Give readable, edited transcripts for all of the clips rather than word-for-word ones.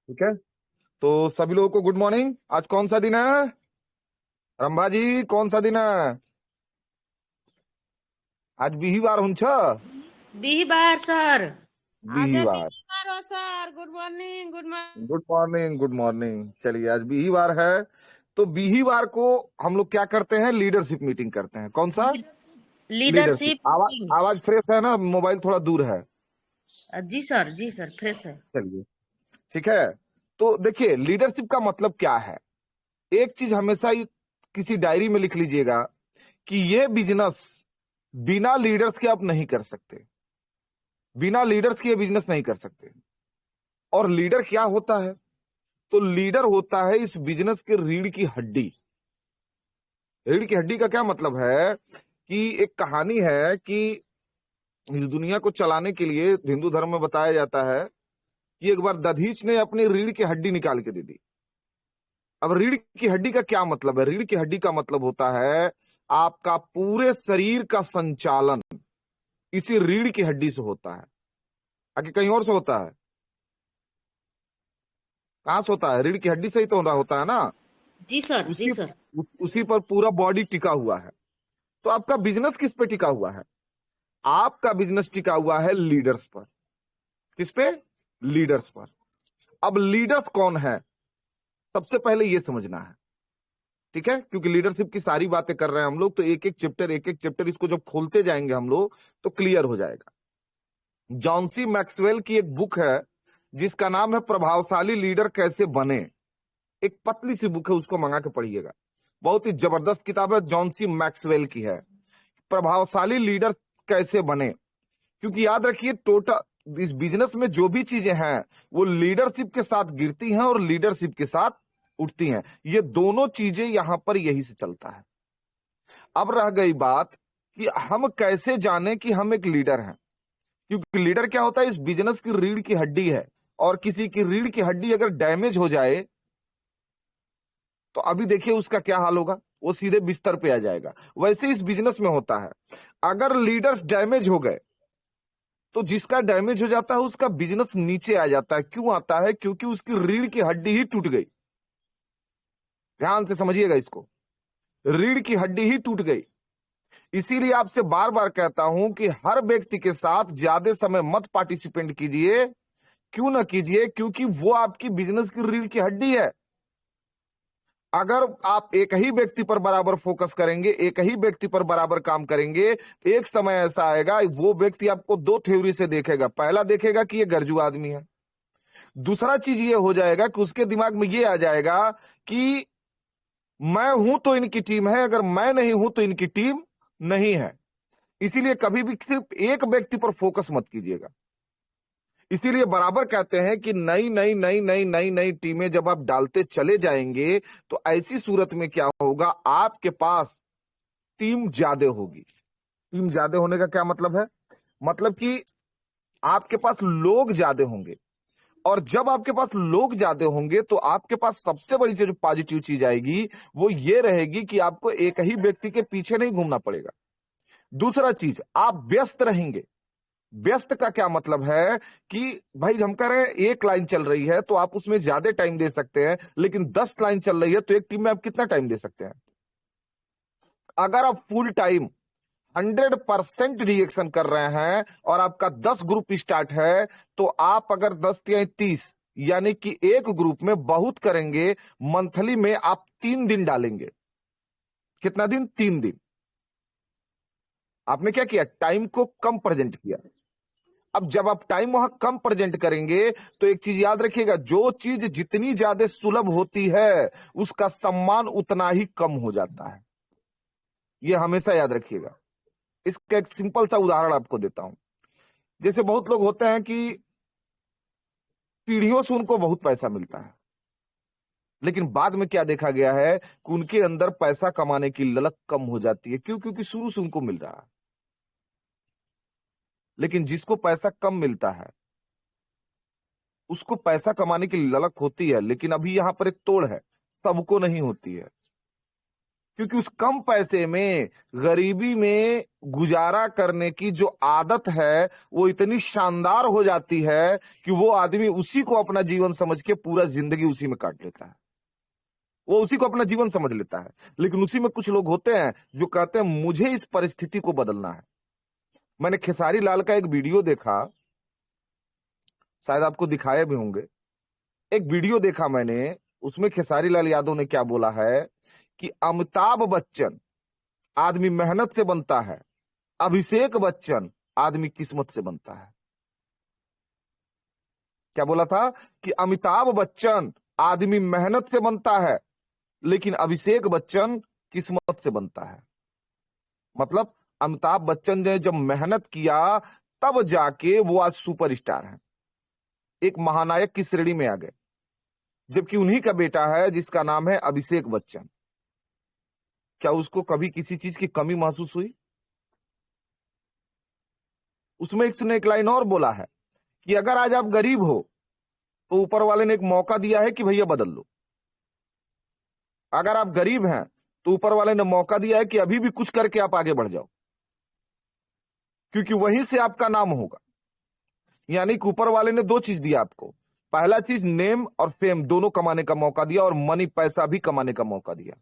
ठीक है। तो सभी लोगों को गुड मॉर्निंग। आज कौन सा दिन है? रंभा जी, कौन सा दिन है? आज बिहीवार हुन्छ। बिहिबार सर। आज बिहीवार। बिहिबार हो sir. Good morning, good morning. Good morning, good morning. चलिए, आज बिहीवार है तो बिहीवार को हम लोग क्या करते हैं? लीडरशिप मीटिंग करते हैं। कौन सा? लीडरशिप। लीडरशिप आवाज मीटिंग। आवाज फ्रेश है ना? मोबाइल थोड़ा दूर है। जी सर, जी सर, फ्रेश है। चलिए, ठीक है। तो देखिए, लीडरशिप का मतलब क्या है। एक चीज हमेशा ही किसी डायरी में लिख लीजिएगा कि ये बिजनेस बिना लीडर्स के आप नहीं कर सकते। बिना लीडर्स के ये बिजनेस नहीं कर सकते। और लीडर क्या होता है? तो लीडर होता है इस बिजनेस के रीढ़ की हड्डी। रीढ़ की हड्डी का क्या मतलब है कि एक कहानी है कि इस दुनिया को चलाने के लिए हिंदू धर्म में बताया जाता है कि एक बार दधीच ने अपनी रीढ़ की हड्डी निकाल के दे दी। अब रीढ़ की हड्डी का क्या मतलब है? रीढ़ की हड्डी का मतलब होता है आपका पूरे शरीर का संचालन इसी रीढ़ की हड्डी से होता है। आगे कहीं और से होता है? कहां से होता है? रीढ़ की हड्डी से ही तो होता है ना। जी सर, जी उसी सर। उसी पर पूरा बॉडी टिका हुआ है। तो आपका बिजनेस किस पे टिका हुआ है? आपका बिजनेस टिका हुआ है लीडर्स पर। किस पे? लीडर्स पर। अब लीडर्स कौन है, सबसे पहले यह समझना है। ठीक है, क्योंकि लीडरशिप की सारी बातें कर रहे हैं हम लोग, तो एक एक चैप्टर इसको जब खोलते जाएंगे हम लोग तो क्लियर हो जाएगा। जॉन सी मैक्सवेल की एक बुक है जिसका नाम है प्रभावशाली लीडर कैसे बने। एक पतली सी बुक है, उसको मंगा के पढ़िएगा। बहुत ही जबरदस्त किताब है, जॉन सी मैक्सवेल की है, प्रभावशाली लीडर कैसे बने। क्योंकि याद रखिए, टोटल इस बिजनेस में जो भी चीजें हैं वो लीडरशिप के साथ गिरती हैं और लीडरशिप के साथ उठती हैं। ये दोनों चीजें यहां पर यही से चलता है। अब रह गई बात कि हम कैसे जाने कि हम एक लीडर हैं। क्योंकि लीडर क्या होता है? इस बिजनेस की रीढ़ की हड्डी है। और किसी की रीढ़ की हड्डी अगर डैमेज हो जाए तो अभी देखिए उसका क्या हाल होगा। वो सीधे बिस्तर पे आ जाएगा। वैसे इस बिजनेस में होता है, अगर लीडर्स डैमेज हो गए तो जिसका डैमेज हो जाता है उसका बिजनेस नीचे आ जाता है। क्यों आता है? क्योंकि उसकी रीढ़ की हड्डी ही टूट गई। ध्यान से समझिएगा इसको, रीढ़ की हड्डी ही टूट गई। इसीलिए आपसे बार बार कहता हूं कि हर व्यक्ति के साथ ज्यादा समय मत पार्टिसिपेट कीजिए। क्यों ना कीजिए? क्योंकि वो आपकी बिजनेस की रीढ़ की हड्डी है। अगर आप एक ही व्यक्ति पर बराबर फोकस करेंगे, एक ही व्यक्ति पर बराबर काम करेंगे, एक समय ऐसा आएगा वो व्यक्ति आपको दो थ्योरी से देखेगा। पहला देखेगा कि ये गरजू आदमी है। दूसरा चीज ये हो जाएगा कि उसके दिमाग में ये आ जाएगा कि मैं हूं तो इनकी टीम है, अगर मैं नहीं हूं तो इनकी टीम नहीं है। इसीलिए कभी भी सिर्फ एक व्यक्ति पर फोकस मत कीजिएगा। इसीलिए बराबर कहते हैं कि नई नई नई नई नई नई टीमें जब आप डालते चले जाएंगे तो ऐसी सूरत में क्या होगा, आपके पास टीम ज्यादा होगी। टीम ज्यादा होने का क्या मतलब है? मतलब कि आपके पास लोग ज्यादा होंगे। और जब आपके पास लोग ज्यादा होंगे तो आपके पास सबसे बड़ी जो पॉजिटिव चीज आएगी वो ये रहेगी कि आपको एक ही व्यक्ति के पीछे नहीं घूमना पड़ेगा। दूसरा चीज, आप व्यस्त रहेंगे। व्यस्त का क्या मतलब है कि भाई हम कह रहे हैं एक लाइन चल रही है तो आप उसमें ज्यादा टाइम दे सकते हैं, लेकिन 10 लाइन चल रही है तो एक टीम में आप कितना टाइम दे सकते हैं? अगर आप फुल टाइम 100% रिएक्शन कर रहे हैं और आपका 10 ग्रुप स्टार्ट है तो आप अगर 10 या 30 यानी कि एक ग्रुप में बहुत करेंगे, मंथली में आप 3 दिन डालेंगे। कितना दिन? 3 दिन। आपने क्या किया? टाइम को कम प्रेजेंट किया। अब जब आप टाइम वहां कम प्रेजेंट करेंगे तो एक चीज याद रखिएगा, जो चीज जितनी ज्यादा सुलभ होती है उसका सम्मान उतना ही कम हो जाता है। यह हमेशा याद रखिएगा। इसका एक सिंपल सा उदाहरण आपको देता हूं। जैसे बहुत लोग होते हैं कि पीढ़ियों से उनको बहुत पैसा मिलता है, लेकिन बाद में क्या देखा गया है कि उनके अंदर पैसा कमाने की ललक कम हो जाती है। क्यों? क्योंकि शुरू से उनको मिल रहा है। लेकिन जिसको पैसा कम मिलता है उसको पैसा कमाने की ललक होती है, लेकिन अभी यहां पर एक तोड़ है, सबको नहीं होती है। क्योंकि उस कम पैसे में गरीबी में गुजारा करने की जो आदत है वो इतनी शानदार हो जाती है कि वो आदमी उसी को अपना जीवन समझ के पूरा जिंदगी उसी में काट लेता है। वो उसी को अपना जीवन समझ लेता है। लेकिन उसी में कुछ लोग होते हैं जो कहते हैं मुझे इस परिस्थिति को बदलना है। मैंने खेसारी लाल का एक वीडियो देखा, शायद आपको दिखाए भी होंगे। एक वीडियो देखा मैंने, उसमें खेसारी लाल यादव ने क्या बोला है कि अमिताभ बच्चन आदमी मेहनत से बनता है, अभिषेक बच्चन आदमी किस्मत से बनता है। क्या बोला था कि अमिताभ बच्चन आदमी मेहनत से बनता है, लेकिन अभिषेक बच्चन किस्मत से बनता है। मतलब अमिताभ बच्चन ने जब मेहनत किया तब जाके वो आज सुपरस्टार है, एक महानायक की श्रेणी में आ गए, जबकि उन्हीं का बेटा है जिसका नाम है अभिषेक बच्चन। क्या उसको कभी किसी चीज की कमी महसूस हुई? उसमें एक लाइन और बोला है कि अगर आज आप गरीब हो तो ऊपर वाले ने एक मौका दिया है कि भैया बदल लो। अगर आप गरीब हैं तो ऊपर वाले ने मौका दिया है कि अभी भी कुछ करके आप आगे बढ़ जाओ, क्योंकि वहीं से आपका नाम होगा। यानी कि ऊपर वाले ने दो चीज दिया आपको। पहला चीज नेम और फेम दोनों कमाने का मौका दिया, और मनी पैसा भी कमाने का मौका दिया।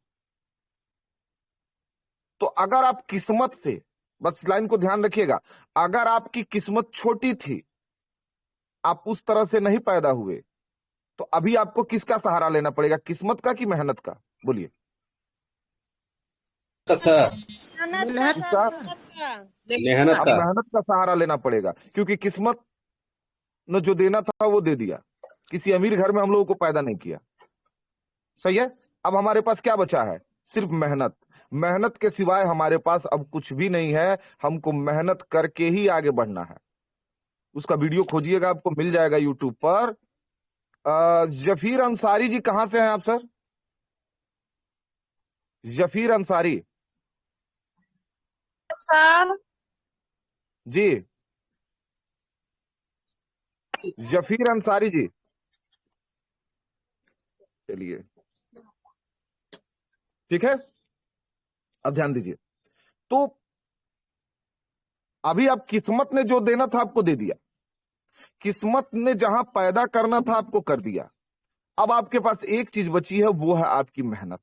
तो अगर आप किस्मत से, बस लाइन को ध्यान रखिएगा, अगर आपकी किस्मत छोटी थी, आप उस तरह से नहीं पैदा हुए, तो अभी आपको किसका सहारा लेना पड़ेगा, किस्मत का कि मेहनत का? बोलिए। सर मेहनत का मेहनत सर, मेहनत अब का मेहनत का सहारा लेना पड़ेगा, क्योंकि किस्मत ने जो देना था वो दे दिया। किसी अमीर घर में हम लोगों को पैदा नहीं किया। सही है। अब हमारे पास क्या बचा है? सिर्फ मेहनत। मेहनत के सिवाय हमारे पास अब कुछ भी नहीं है। हमको मेहनत करके ही आगे बढ़ना है। उसका वीडियो खोजिएगा, आपको मिल जाएगा यूट्यूब पर। जफीर अंसारी जी कहां से हैं आप सर? जफीर अंसारी सर जी, जफीर अंसारी जी, चलिए ठीक है। अब ध्यान दीजिए। तो अभी आप किस्मत ने जो देना था आपको दे दिया, किस्मत ने जहां पैदा करना था आपको कर दिया। अब आपके पास एक चीज बची है, वो है आपकी मेहनत।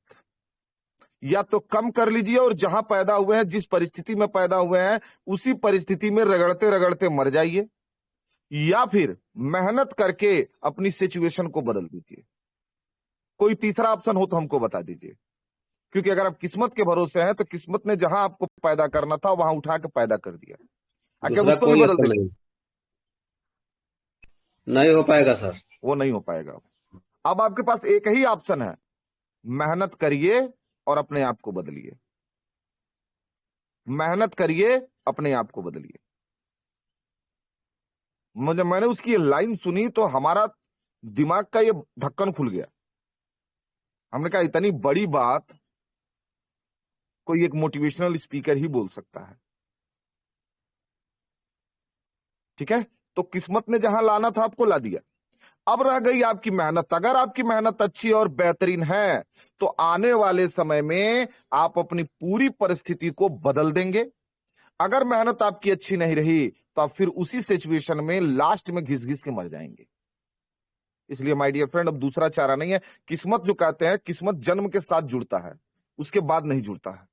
या तो कम कर लीजिए और जहां पैदा हुए हैं, जिस परिस्थिति में पैदा हुए हैं, उसी परिस्थिति में रगड़ते रगड़ते मर जाइए, या फिर मेहनत करके अपनी सिचुएशन को बदल दीजिए। कोई तीसरा ऑप्शन हो तो हमको बता दीजिए, क्योंकि अगर आप किस्मत के भरोसे हैं तो किस्मत ने जहां आपको पैदा करना था वहां उठा के पैदा कर दिया। आगे दूसरा उसको भी कोई बदल ऑप्शन देंगे, नहीं हो पाएगा सर। वो नहीं हो पाएगा। अब आपके पास एक ही ऑप्शन है, मेहनत करिए और अपने आप को बदलिए। मेहनत करिए, अपने आप को बदलिए। मैंने उसकी ये लाइन सुनी तो हमारा दिमाग का ये ढक्कन खुल गया। हमने कहा इतनी बड़ी बात कोई एक मोटिवेशनल स्पीकर ही बोल सकता है। ठीक है। तो किस्मत ने जहां लाना था आपको ला दिया। अब रह गई आपकी मेहनत। अगर आपकी मेहनत अच्छी और बेहतरीन है तो आने वाले समय में आप अपनी पूरी परिस्थिति को बदल देंगे। अगर मेहनत आपकी अच्छी नहीं रही तो आप फिर उसी सिचुएशन में लास्ट में घिस घिस के मर जाएंगे। इसलिए माय डियर फ्रेंड, अब दूसरा चारा नहीं है। किस्मत जो कहते हैं, किस्मत जन्म के साथ जुड़ता है, उसके बाद नहीं जुड़ता है।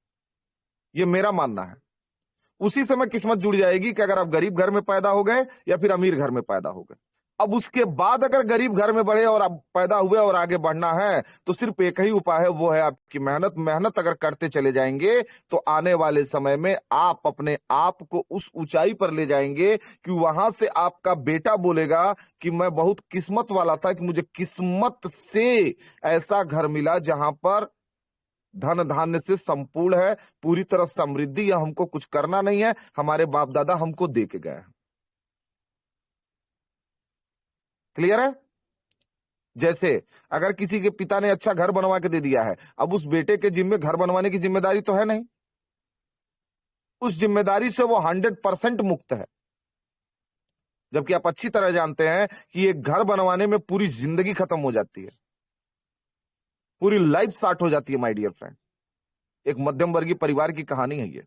ये मेरा मानना है। उसी समय किस्मत जुड़ जाएगी कि अगर आप गरीब घर में पैदा हो गए या फिर अमीर घर में पैदा हो गए। अब उसके बाद अगर गरीब घर में बढ़े और आप पैदा हुए और आगे बढ़ना है तो सिर्फ एक ही उपाय है, वो है आपकी मेहनत। मेहनत अगर करते चले जाएंगे तो आने वाले समय में आप अपने आप को उस ऊंचाई पर ले जाएंगे कि वहां से आपका बेटा बोलेगा कि मैं बहुत किस्मत वाला था कि मुझे किस्मत से ऐसा घर मिला जहां पर धन धान्य से संपूर्ण है, पूरी तरह समृद्धि, या हमको कुछ करना नहीं है, हमारे बाप दादा हमको दे के गए हैं। क्लियर है? जैसे अगर किसी के पिता ने अच्छा घर बनवा के दे दिया है, अब उस बेटे के जिम्मे घर बनवाने की जिम्मेदारी तो है नहीं। उस जिम्मेदारी से वो 100% मुक्त है। जबकि आप अच्छी तरह जानते हैं कि एक घर बनवाने में पूरी जिंदगी खत्म हो जाती है, पूरी लाइफ स्टार्ट हो जाती है माय डियर फ्रेंड। एक मध्यम वर्गीय परिवार की कहानी है ये।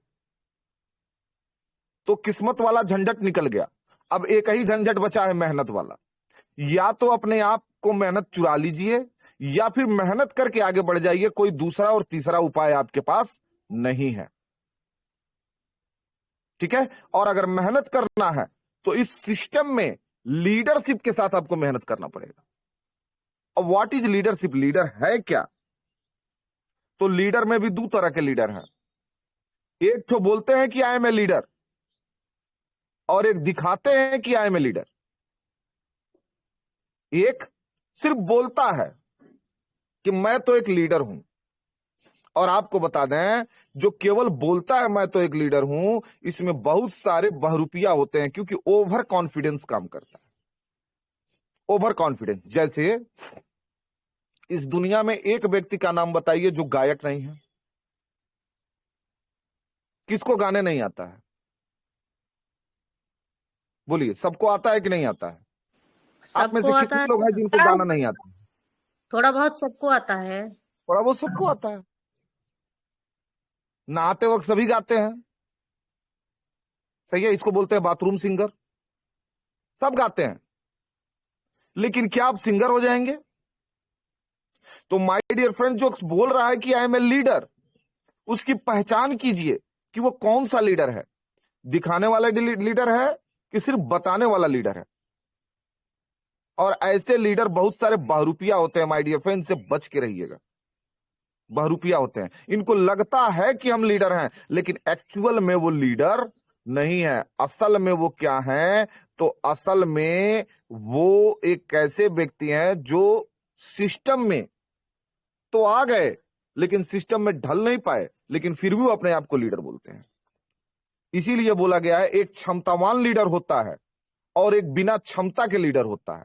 तो किस्मत वाला झंझट निकल गया, अब एक ही झंझट बचा है, मेहनत वाला। या तो अपने आप को मेहनत चुरा लीजिए या फिर मेहनत करके आगे बढ़ जाइए, कोई दूसरा और तीसरा उपाय आपके पास नहीं है, ठीक है। और अगर मेहनत करना है तो इस सिस्टम में लीडरशिप के साथ आपको मेहनत करना पड़ेगा। अब व्हाट इज लीडरशिप, लीडर है क्या? तो लीडर में भी दो तरह के लीडर हैं। एक तो बोलते हैं कि आई एम ए लीडर, और एक दिखाते हैं कि आई एम ए लीडर। एक सिर्फ बोलता है कि मैं तो एक लीडर हूं, और आपको बता दें जो केवल बोलता है मैं तो एक लीडर हूं, इसमें बहुत सारे बहरूपिया होते हैं, क्योंकि ओवर कॉन्फिडेंस काम करता है। ओवर कॉन्फिडेंस, जैसे इस दुनिया में एक व्यक्ति का नाम बताइए जो गायक नहीं है। किसको गाने नहीं आता है? बोलिए, सबको आता है कि नहीं आता है? आप में से सबको आता कितने है, लोग हैं जिनको गाना नहीं आता है? थोड़ा बहुत सबको आता है। थोड़ा बहुत सबको आता है। नहाते वक्त सभी गाते हैं, सही है, इसको बोलते हैं बाथरूम सिंगर। सब गाते हैं, लेकिन क्या आप सिंगर हो जाएंगे? तो माय डियर फ्रेंड, जो बोल रहा है कि आई एम ए लीडर, उसकी पहचान कीजिए कि वो कौन सा लीडर है। दिखाने वाला लीडर है कि सिर्फ बताने वाला लीडर है? और ऐसे लीडर बहुत सारे बहरूपिया होते हैं माय डियर फ्रेंड, से बच के रहिएगा। बहरूपिया होते हैं, इनको लगता है कि हम लीडर हैं, लेकिन एक्चुअल में वो लीडर नहीं है। असल में वो क्या है? तो असल में वो एक ऐसे व्यक्ति हैं जो सिस्टम में तो आ गए, लेकिन सिस्टम में ढल नहीं पाए, लेकिन फिर भी वो अपने आप को लीडर बोलते हैं। इसीलिए बोला गया है एक क्षमतावान लीडर होता है और एक बिना क्षमता के लीडर होता है।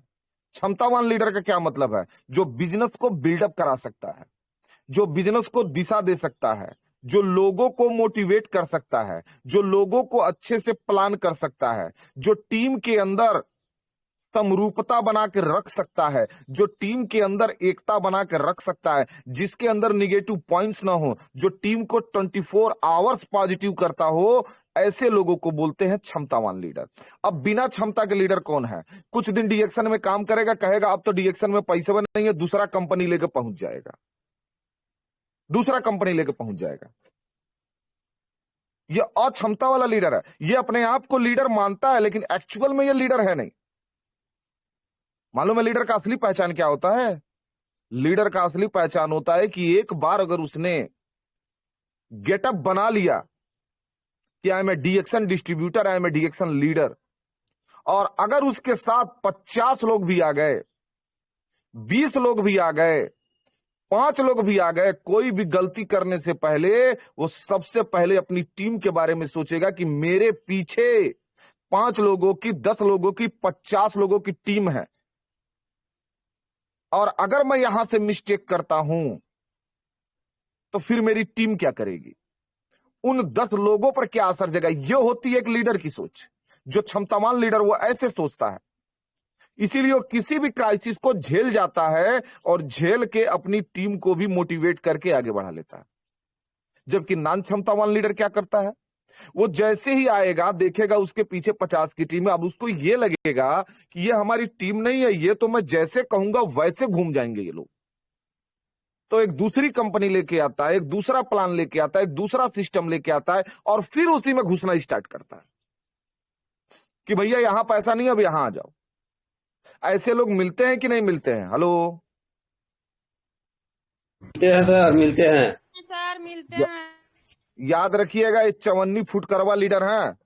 क्षमतावान लीडर का क्या मतलब है? जो बिजनेस को बिल्डअप करा सकता है, जो बिजनेस को दिशा दे सकता है, जो लोगों को मोटिवेट कर सकता है, जो लोगों को अच्छे से प्लान कर सकता है, जो टीम के अंदर समरूपता बना के रख सकता है, जो टीम के अंदर एकता बना के रख सकता है, जिसके अंदर निगेटिव पॉइंट्स ना हो, जो टीम को 24 आवर्स पॉजिटिव करता हो, ऐसे लोगों को बोलते हैं क्षमतावान लीडर। अब बिना क्षमता के लीडर कौन है? कुछ दिन डीएक्शन में काम करेगा, कहेगा अब तो डीएक्शन में पैसे बने नहीं है, दूसरा कंपनी लेकर पहुंच जाएगा, दूसरा कंपनी लेकर पहुंच जाएगा। ये अक्षमता वाला लीडर है। ये अपने आप को लीडर मानता है, लेकिन एक्चुअल में ये लीडर है नहीं। मालूम है लीडर का असली पहचान क्या होता है? लीडर का असली पहचान होता है कि एक बार अगर उसने गेटअप बना लिया कि I am a DXN distributor, I am a DXN leader, और अगर उसके साथ 50 लोग भी आ गए, 20 लोग भी आ गए, 5 लोग भी आ गए, कोई भी गलती करने से पहले वो सबसे पहले अपनी टीम के बारे में सोचेगा कि मेरे पीछे 5 लोगों की, 10 लोगों की, 50 लोगों की टीम है, और अगर मैं यहां से मिस्टेक करता हूं तो फिर मेरी टीम क्या करेगी, उन 10 लोगों पर क्या असर जाएगा। यह होती है एक लीडर की सोच। जो क्षमतावान लीडर वो ऐसे सोचता है, इसीलिए वो किसी भी क्राइसिस को झेल जाता है और झेल के अपनी टीम को भी मोटिवेट करके आगे बढ़ा लेता है। जबकि नॉन क्षमतावान लीडर क्या करता है? वो जैसे ही आएगा, देखेगा उसके पीछे 50 की टीम है, अब उसको ये लगेगा कि ये हमारी टीम नहीं है, ये तो मैं जैसे कहूंगा वैसे घूम जाएंगे ये लोग। तो एक दूसरी कंपनी लेके आता है, एक दूसरा प्लान लेके आता है, एक दूसरा सिस्टम लेके आता है, और फिर उसी में घुसना स्टार्ट करता है कि भैया यहां पैसा नहीं, अब यहां आ जाओ। ऐसे लोग मिलते हैं कि नहीं मिलते हैं? हेलो, मिलते हैं सर, मिलते हैं। सर मिलते हैं। याद रखिएगा ये 54 फुटकरवा लीडर हैं,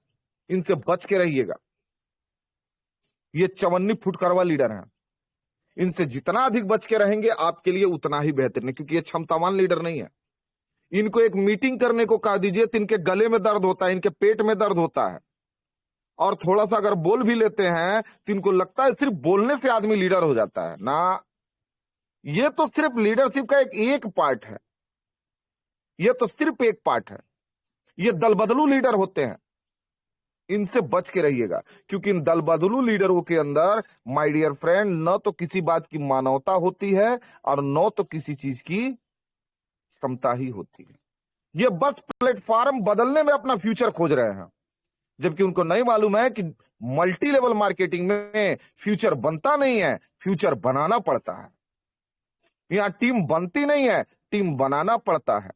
इनसे बच के रहिएगा। ये 54 फुटकरवा लीडर हैं, इनसे जितना अधिक बच के रहेंगे आपके लिए उतना ही बेहतर है, क्योंकि ये क्षमतावान लीडर नहीं है। इनको एक मीटिंग करने को कह दीजिए तो इनके गले में दर्द होता है, इनके पेट में दर्द होता है, और थोड़ा सा अगर बोल भी लेते हैं तो इनको लगता है सिर्फ बोलने से आदमी लीडर हो जाता है ना। ये तो सिर्फ लीडरशिप का एक पार्ट है, ये तो सिर्फ एक पार्ट है। ये दल बदलू लीडर होते हैं, इनसे बच के रहिएगा, क्योंकि इन दल बदलू लीडरों के अंदर माय डियर फ्रेंड न तो किसी बात की मानवता होती है और न तो किसी चीज की क्षमता ही होती है। ये बस प्लेटफॉर्म बदलने में अपना फ्यूचर खोज रहे हैं, जबकि उनको नहीं मालूम है कि मल्टी लेवल मार्केटिंग में फ्यूचर बनता नहीं है, फ्यूचर बनाना पड़ता है। यहां टीम बनती नहीं है, टीम बनाना पड़ता है।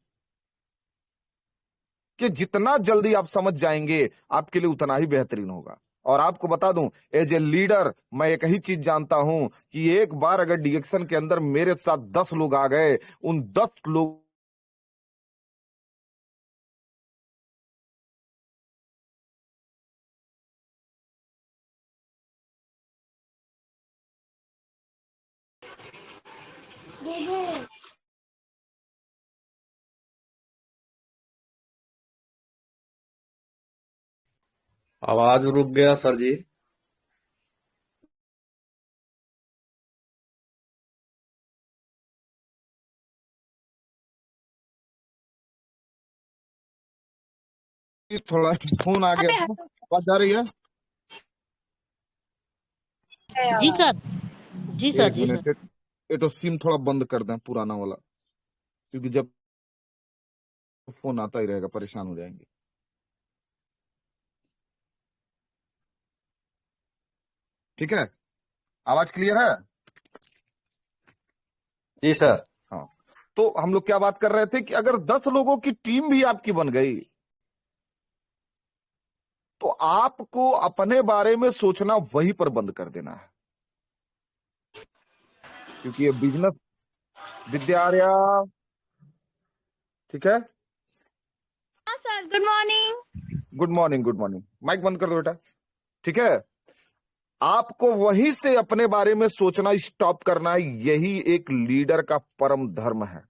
कि जितना जल्दी आप समझ जाएंगे आपके लिए उतना ही बेहतरीन होगा। और आपको बता दूं, एज ए लीडर मैं एक ही चीज जानता हूं कि एक बार अगर डिएक्शन के अंदर मेरे साथ 10 लोग आ गए, उन 10 लोग आवाज रुक गया सर जी। थोड़ा फोन आ गया था। आवाज आ रही है? जी सर, जी सर, एक जी मिनट, सर। ये तो सिम थोड़ा बंद कर दें पुराना वाला, क्योंकि जब फोन आता ही रहेगा परेशान हो जाएंगे। ठीक है, आवाज क्लियर है? जी सर। हाँ, तो हम लोग क्या बात कर रहे थे कि अगर 10 लोगों की टीम भी आपकी बन गई तो आपको अपने बारे में सोचना वहीं पर बंद कर देना है, क्योंकि ये बिजनेस विद्यार्या, ठीक है। Sir good morning. Good morning, good morning. Mic बंद कर दो बेटा, ठीक है। आपको वहीं से अपने बारे में सोचना स्टॉप करना है, यही एक लीडर का परम धर्म है।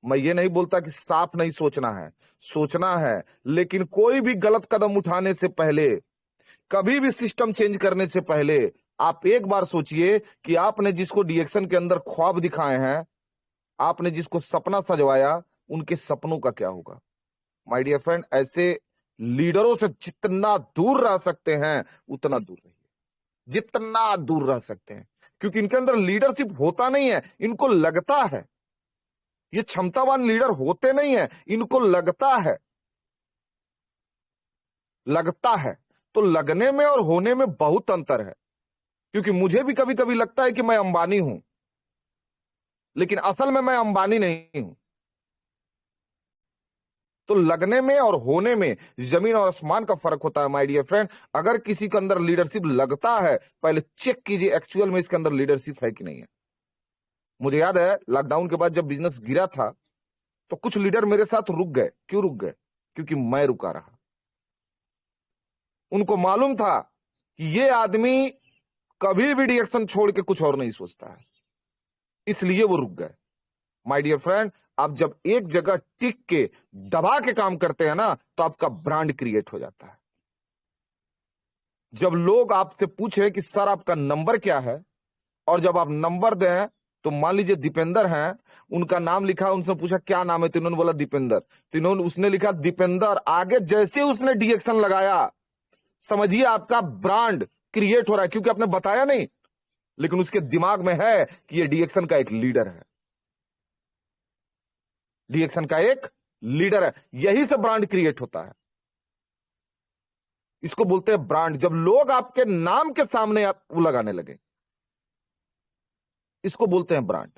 मैं ये नहीं बोलता कि साफ नहीं सोचना है, सोचना है, लेकिन कोई भी गलत कदम उठाने से पहले, कभी भी सिस्टम चेंज करने से पहले आप एक बार सोचिए कि आपने जिसको डिएक्शन के अंदर ख्वाब दिखाए हैं, आपने जिसको सपना सजवाया, उनके सपनों का क्या होगा। माय डियर फ्रेंड, ऐसे लीडरों से जितना दूर रह सकते हैं उतना दूर रहिए, जितना दूर रह सकते हैं, क्योंकि इनके अंदर लीडरशिप होता नहीं है, इनको लगता है। ये क्षमतावान लीडर होते नहीं है, इनको लगता है। लगता है तो लगने में और होने में बहुत अंतर है, क्योंकि मुझे भी कभी कभी लगता है कि मैं अंबानी हूं, लेकिन असल में मैं अंबानी नहीं हूं। तो लगने में और होने में जमीन और आसमान का फर्क होता है माय डियर फ्रेंड। अगर किसी के अंदर लीडरशिप लगता है, पहले चेक कीजिए एक्चुअल में इसके अंदर लीडरशिप है कि नहीं है। मुझे याद है लॉकडाउन के बाद जब बिजनेस गिरा था तो कुछ लीडर मेरे साथ रुक गए। क्यों रुक गए? क्योंकि मैं रुका रहा। उनको मालूम था कि ये आदमी कभी भी डिएक्शन छोड़ के कुछ और नहीं सोचता है, इसलिए वो रुक गए। माय डियर फ्रेंड, आप जब एक जगह टिक के दबा के काम करते हैं ना, तो आपका ब्रांड क्रिएट हो जाता है। जब लोग आपसे पूछे कि सर आपका नंबर क्या है, और जब आप नंबर दें तो मान लीजिए दीपेंद्र हैं, उनका नाम लिखा, उनसे पूछा क्या नाम है, तो इन्होंने बोला दीपेंद्र, तो इन्होंने उसने लिखा दीपेंद्र, आगे जैसे उसने डिएक्शन लगाया, समझिए आपका ब्रांड क्रिएट हो रहा है, क्योंकि आपने बताया नहीं, लेकिन उसके दिमाग में है कि ये डिएक्शन का एक लीडर है, डिएक्शन का एक लीडर है। यही से ब्रांड क्रिएट होता है। इसको बोलते हैं ब्रांड। जब लोग आपके नाम के सामने आप वो लगाने लगे, इसको बोलते हैं ब्रांड।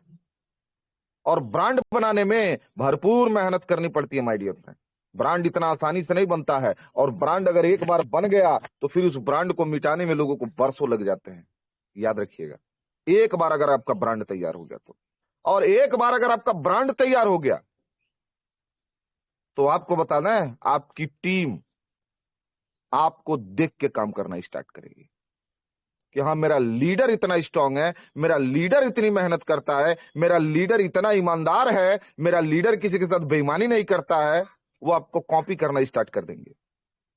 और ब्रांड बनाने में भरपूर मेहनत करनी पड़ती है माय डियर फ्रेंड। ब्रांड इतना आसानी से नहीं बनता है, और ब्रांड अगर एक बार बन गया तो फिर उस ब्रांड को मिटाने में लोगों को बरसों लग जाते हैं। याद रखिएगा, एक बार अगर आपका ब्रांड तैयार हो गया तो, और एक बार अगर आपका ब्रांड तैयार हो गया तो आपको बताना है, आपकी टीम आपको देख के काम करना स्टार्ट करेगी कि हाँ मेरा लीडर इतना स्ट्रांग है, मेरा लीडर इतनी मेहनत करता है, मेरा लीडर इतना ईमानदार है, मेरा लीडर किसी के साथ बेईमानी नहीं करता है। वो आपको कॉपी करना स्टार्ट कर देंगे,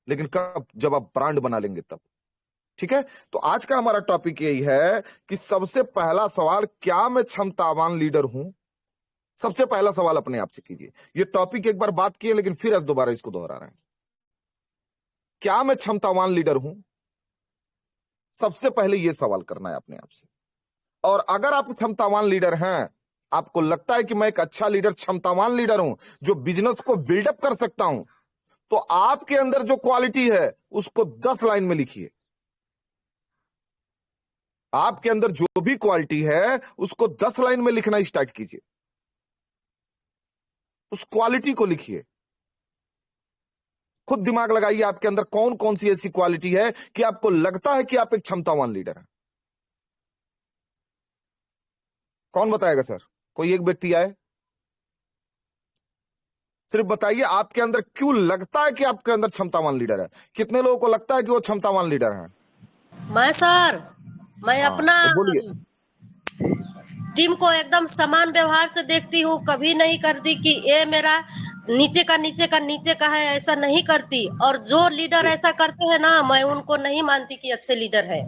लेकिन कब? जब आप ब्रांड बना लेंगे तब। ठीक है, तो आज का हमारा टॉपिक यही है कि सबसे पहला सवाल, क्या मैं क्षमतावान लीडर हूं? सबसे पहला सवाल अपने आप से कीजिए। ये टॉपिक एक बार बात किए, लेकिन फिर आज दोबारा इसको दोहरा रहे हैं। क्या मैं क्षमतावान लीडर हूं? सबसे पहले यह सवाल करना है अपने आप से। और अगर आप क्षमतावान लीडर हैं आपको लगता है कि मैं एक अच्छा लीडर, क्षमतावान लीडर हूं, जो बिजनेस को बिल्डअप कर सकता हूं, तो आपके अंदर जो क्वालिटी है उसको 10 लाइन में लिखिए। आपके अंदर जो भी क्वालिटी है उसको 10 लाइन में लिखना स्टार्ट कीजिए। उस क्वालिटी को लिखिए। खुद दिमाग लगाइए, आपके अंदर कौन कौन सी ऐसी क्वालिटी है कि आपको लगता है कि आप एक क्षमतावान लीडर हैं। कौन बताएगा सर? कोई एक व्यक्ति आए, सिर्फ बताइए आपके अंदर क्यों लगता है कि आपके अंदर क्षमतावान लीडर है। कितने लोगों को लगता है कि वो क्षमतावान लीडर है? मैं हाँ, अपना तो बोलिए। टीम को एकदम समान व्यवहार से देखती हूँ, कभी नहीं करती कि ये मेरा नीचे का नीचे का है, ऐसा नहीं करती। और जो लीडर ऐसा करते हैं ना, मैं उनको नहीं मानती कि अच्छे लीडर है।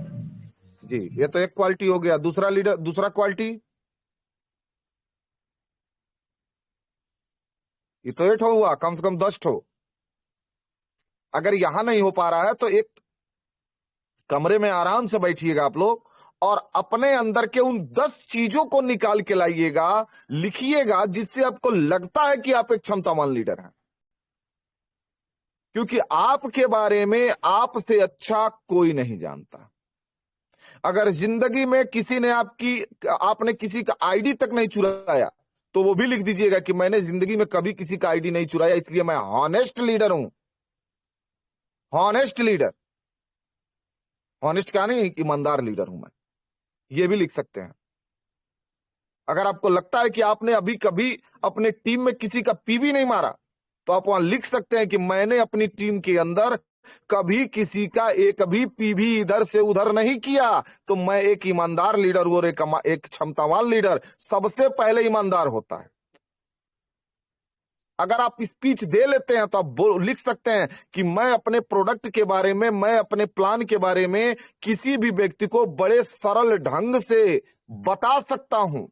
जी, ये तो एक क्वालिटी हो गया। दूसरा लीडर, दूसरा क्वालिटी, ये तो 8 हुआ, कम से कम 10 हो। अगर यहां नहीं हो पा रहा है तो एक कमरे में आराम से बैठिएगा आप लोग और अपने अंदर के उन 10 चीजों को निकाल के लाइएगा, लिखिएगा, जिससे आपको लगता है कि आप एक क्षमतावान लीडर हैं। क्योंकि आपके बारे में आपसे अच्छा कोई नहीं जानता। अगर जिंदगी में किसी ने आपने किसी का आईडी तक नहीं चुराया, तो वो भी लिख दीजिएगा कि मैंने जिंदगी में कभी किसी का आईडी नहीं चुराया, इसलिए मैं हॉनेस्ट लीडर हूं। हॉनेस्ट लीडर, हॉनेस्ट क्या नहीं, ईमानदार लीडर हूं मैं, ये भी लिख सकते हैं। अगर आपको लगता है कि आपने अभी कभी अपने टीम में किसी का पीवी नहीं मारा, तो आप वहां लिख सकते हैं कि मैंने अपनी टीम के अंदर कभी किसी का एक भी पीवी इधर से उधर नहीं किया, तो मैं एक ईमानदार लीडर हूं। और एक क्षमतावान लीडर सबसे पहले ईमानदार होता है। अगर आप स्पीच दे लेते हैं तो आप लिख सकते हैं कि मैं अपने प्रोडक्ट के बारे में, मैं अपने प्लान के बारे में किसी भी व्यक्ति को बड़े सरल ढंग से बता सकता हूं।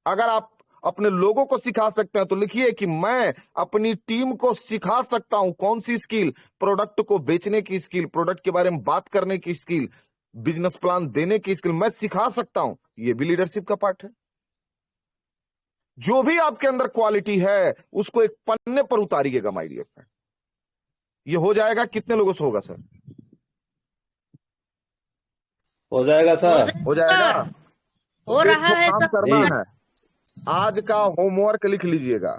अगर आप अपने लोगों को सिखा सकते हैं तो लिखिए कि मैं अपनी टीम को सिखा सकता हूं। कौन सी स्किल? प्रोडक्ट को बेचने की स्किल, प्रोडक्ट के बारे में बात करने की स्किल, बिजनेस प्लान देने की स्किल, मैं सिखा सकता हूं। यह भी लीडरशिप का पार्ट है। जो भी आपके अंदर क्वालिटी है उसको एक पन्ने पर उतारिएगा माय डियर फ्रेंड। ये हो जाएगा? कितने लोगों से होगा सर? हो जाएगा सर। हो जाएगा। हो तो एक रहा तो है काम सर। करना है, आज का होमवर्क लिख लीजिएगा।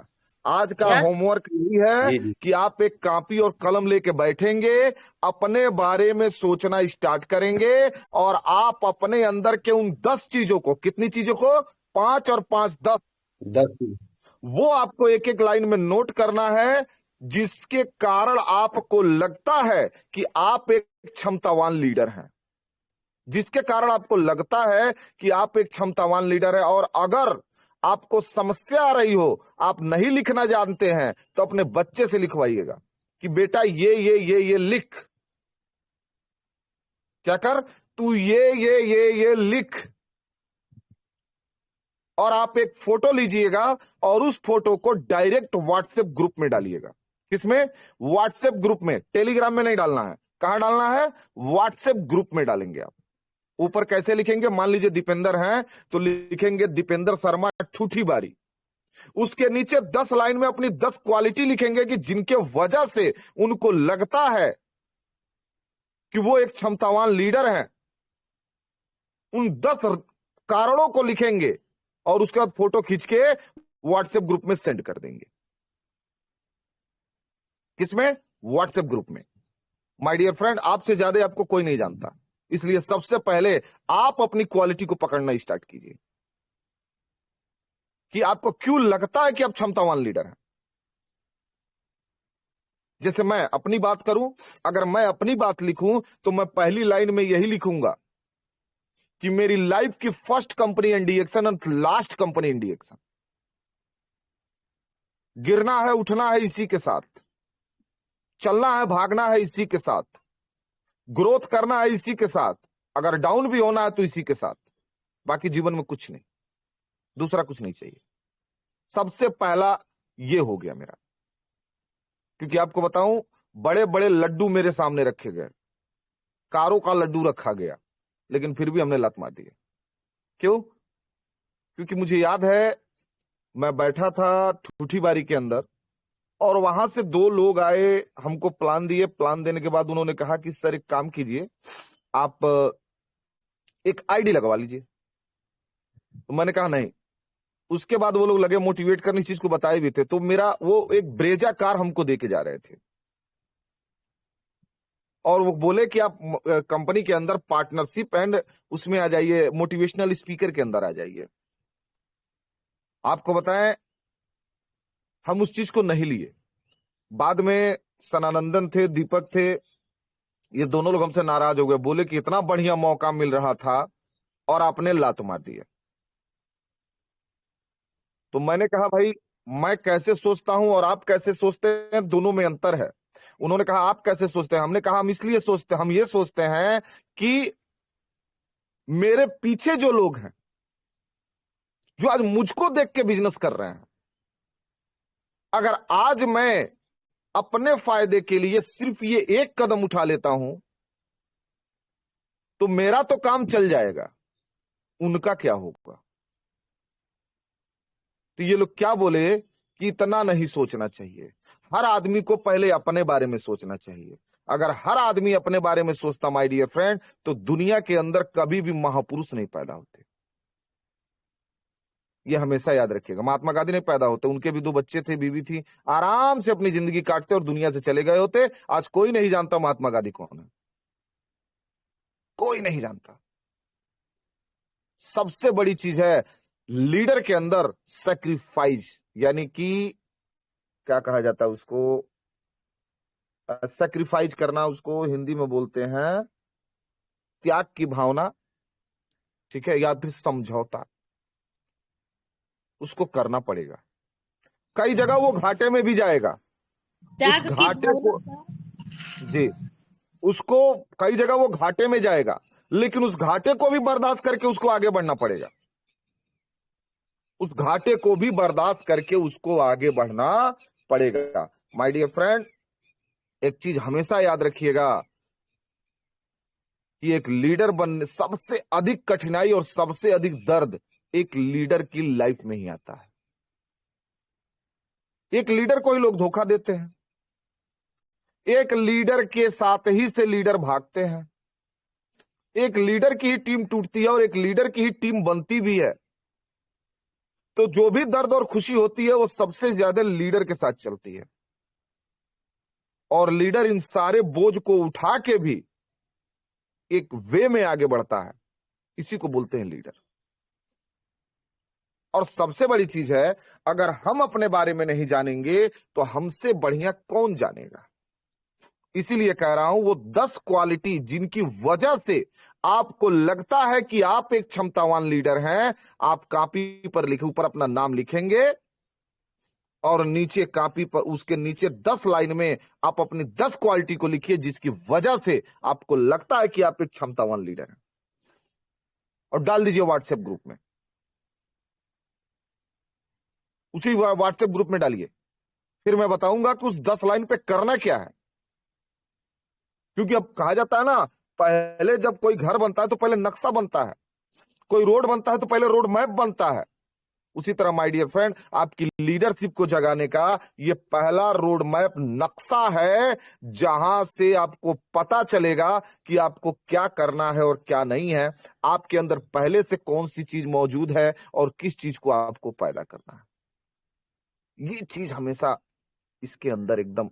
आज का यस। होमवर्क यही है जी जी। कि आप एक कॉपी और कलम लेके बैठेंगे, अपने बारे में सोचना स्टार्ट करेंगे और आप अपने अंदर के उन 10 चीजों को, कितनी चीजों को? 5 और 5 10, 10। वो आपको एक एक लाइन में नोट करना है, जिसके कारण आपको लगता है कि आप एक क्षमतावान लीडर हैं। जिसके कारण आपको लगता है कि आप एक क्षमतावान लीडर है। और अगर आपको समस्या आ रही हो, आप नहीं लिखना जानते हैं, तो अपने बच्चे से लिखवाइएगा कि बेटा ये लिख। क्या कर? तू ये लिख। और आप एक फोटो लीजिएगा और उस फोटो को डायरेक्ट व्हाट्सएप ग्रुप में डालिएगा। किसमें? व्हाट्सएप ग्रुप में। टेलीग्राम में नहीं डालना है। कहां डालना है? व्हाट्सएप ग्रुप में डालेंगे आप। ऊपर कैसे लिखेंगे? मान लीजिए दीपेंद्र हैं तो लिखेंगे दीपेंद्र शर्मा ठूठी बारी। उसके नीचे 10 लाइन में अपनी 10 क्वालिटी लिखेंगे कि जिनके वजह से उनको लगता है कि वो एक क्षमतावान लीडर हैं। उन 10 कारणों को लिखेंगे और उसके बाद फोटो खींच के व्हाट्सएप ग्रुप में सेंड कर देंगे। किसमें? व्हाट्सएप ग्रुप में। माय डियर फ्रेंड, आपसे ज्यादा आपको कोई नहीं जानता, इसलिए सबसे पहले आप अपनी क्वालिटी को पकड़ना स्टार्ट कीजिए कि आपको क्यों लगता है कि आप क्षमतावान लीडर हैं। जैसे मैं अपनी बात करूं, अगर मैं अपनी बात लिखूं तो मैं पहली लाइन में यही लिखूंगा कि मेरी लाइफ की फर्स्ट कंपनी एनडीएक्सन और लास्ट कंपनी एनडीएक्सन। गिरना है, उठना है इसी के साथ, चलना है, भागना है इसी के साथ, ग्रोथ करना है इसी के साथ, अगर डाउन भी होना है तो इसी के साथ। बाकी जीवन में कुछ नहीं, दूसरा कुछ नहीं चाहिए। सबसे पहला ये हो गया मेरा। क्योंकि आपको बताऊं, बड़े बड़े लड्डू मेरे सामने रखे गए, कारों का लड्डू रखा गया, लेकिन फिर भी हमने लत मार दी। क्यों? क्योंकि मुझे याद है मैं बैठा था ठूठी बारी के अंदर और वहां से दो लोग आए, हमको प्लान दिए। प्लान देने के बाद उन्होंने कहा कि सर एक काम कीजिए, आप एक आईडी लगवा लीजिए। तो मैंने कहा नहीं। उसके बाद वो लोग लगे मोटिवेट करने, इस चीज को बताए भी थे। तो मेरा वो एक ब्रेजा कार हमको दे के जा रहे थे और वो बोले कि आप कंपनी के अंदर पार्टनरशिप एंड उसमें आ जाइए, मोटिवेशनल स्पीकर के अंदर आ जाइए। आपको बताएं, हम उस चीज को नहीं लिए। बाद में सनानंदन थे, दीपक थे, ये दोनों लोग हमसे नाराज हो गए, बोले कि इतना बढ़िया मौका मिल रहा था और आपने लात मार दिया। तो मैंने कहा भाई, मैं कैसे सोचता हूं और आप कैसे सोचते हैं, दोनों में अंतर है। उन्होंने कहा आप कैसे सोचते हैं? हमने कहा हम इसलिए सोचते हैं, हम ये सोचते हैं कि मेरे पीछे जो लोग हैं, जो आज मुझको देख के बिजनेस कर रहे हैं, अगर आज मैं अपने फायदे के लिए सिर्फ ये एक कदम उठा लेता हूं तो मेरा तो काम चल जाएगा, उनका क्या होगा? तो ये लोग क्या बोले कि इतना नहीं सोचना चाहिए, हर आदमी को पहले अपने बारे में सोचना चाहिए। अगर हर आदमी अपने बारे में सोचता माय डियर फ्रेंड, तो दुनिया के अंदर कभी भी महापुरुष नहीं पैदा होते। ये हमेशा याद रखिएगा। महात्मा गांधी नहीं पैदा होते, उनके भी 2 बच्चे थे, बीवी थी, आराम से अपनी जिंदगी काटते और दुनिया से चले गए होते। आज कोई नहीं जानता महात्मा गांधी कौन है, कोई नहीं जानता। सबसे बड़ी चीज है लीडर के अंदर सैक्रिफाइस, यानी कि क्या कहा जाता है उसको, सैक्रिफाइस करना, उसको हिंदी में बोलते हैं त्याग की भावना, ठीक है, या फिर समझौता, उसको करना पड़ेगा। कई जगह वो घाटे में भी जाएगा, त्याग उस की घाटे को, भावना जी, उसको कई जगह वो घाटे में जाएगा, लेकिन उस घाटे को भी बर्दाश्त करके उसको आगे बढ़ना पड़ेगा। उस घाटे को भी बर्दाश्त करके उसको आगे बढ़ना पड़ेगा। माय डियर फ्रेंड, एक चीज हमेशा याद रखिएगा कि एक लीडर बनने सबसे अधिक कठिनाई और सबसे अधिक दर्द एक लीडर की लाइफ में ही आता है। एक लीडर को ही लोग धोखा देते हैं, एक लीडर के साथ ही से लीडर भागते हैं, एक लीडर की ही टीम टूटती है और एक लीडर की ही टीम बनती भी है। तो जो भी दर्द और खुशी होती है वो सबसे ज्यादा लीडर के साथ चलती है, और लीडर इन सारे बोझ को उठा के भी एक वे में आगे बढ़ता है, इसी को बोलते हैं लीडर। और सबसे बड़ी चीज है, अगर हम अपने बारे में नहीं जानेंगे तो हमसे बढ़िया कौन जानेगा। इसीलिए कह रहा हूं, वो 10 क्वालिटी जिनकी वजह से आपको लगता है कि आप एक क्षमतावान लीडर हैं, आप कॉपी पर लिखे, ऊपर अपना नाम लिखेंगे और नीचे कॉपी पर उसके नीचे 10 लाइन में आप अपनी 10 क्वालिटी को लिखिए जिसकी वजह से आपको लगता है कि आप एक क्षमतावान लीडर हैं, और डाल दीजिए व्हाट्सएप ग्रुप में। उसी व्हाट्सएप ग्रुप में डालिए, फिर मैं बताऊंगा कि उस 10 लाइन पे करना क्या है। क्योंकि अब कहा जाता है ना, पहले जब कोई घर बनता है तो पहले नक्शा बनता है, कोई रोड बनता है तो पहले रोड मैप बनता है। उसी तरह माय डियर फ्रेंड, आपकी लीडरशिप को जगाने का ये पहला रोड मैप नक्शा है, जहां से आपको पता चलेगा कि आपको क्या करना है और क्या नहीं है, आपके अंदर पहले से कौन सी चीज मौजूद है और किस चीज को आपको पैदा करना है। ये चीज हमेशा इसके अंदर एकदम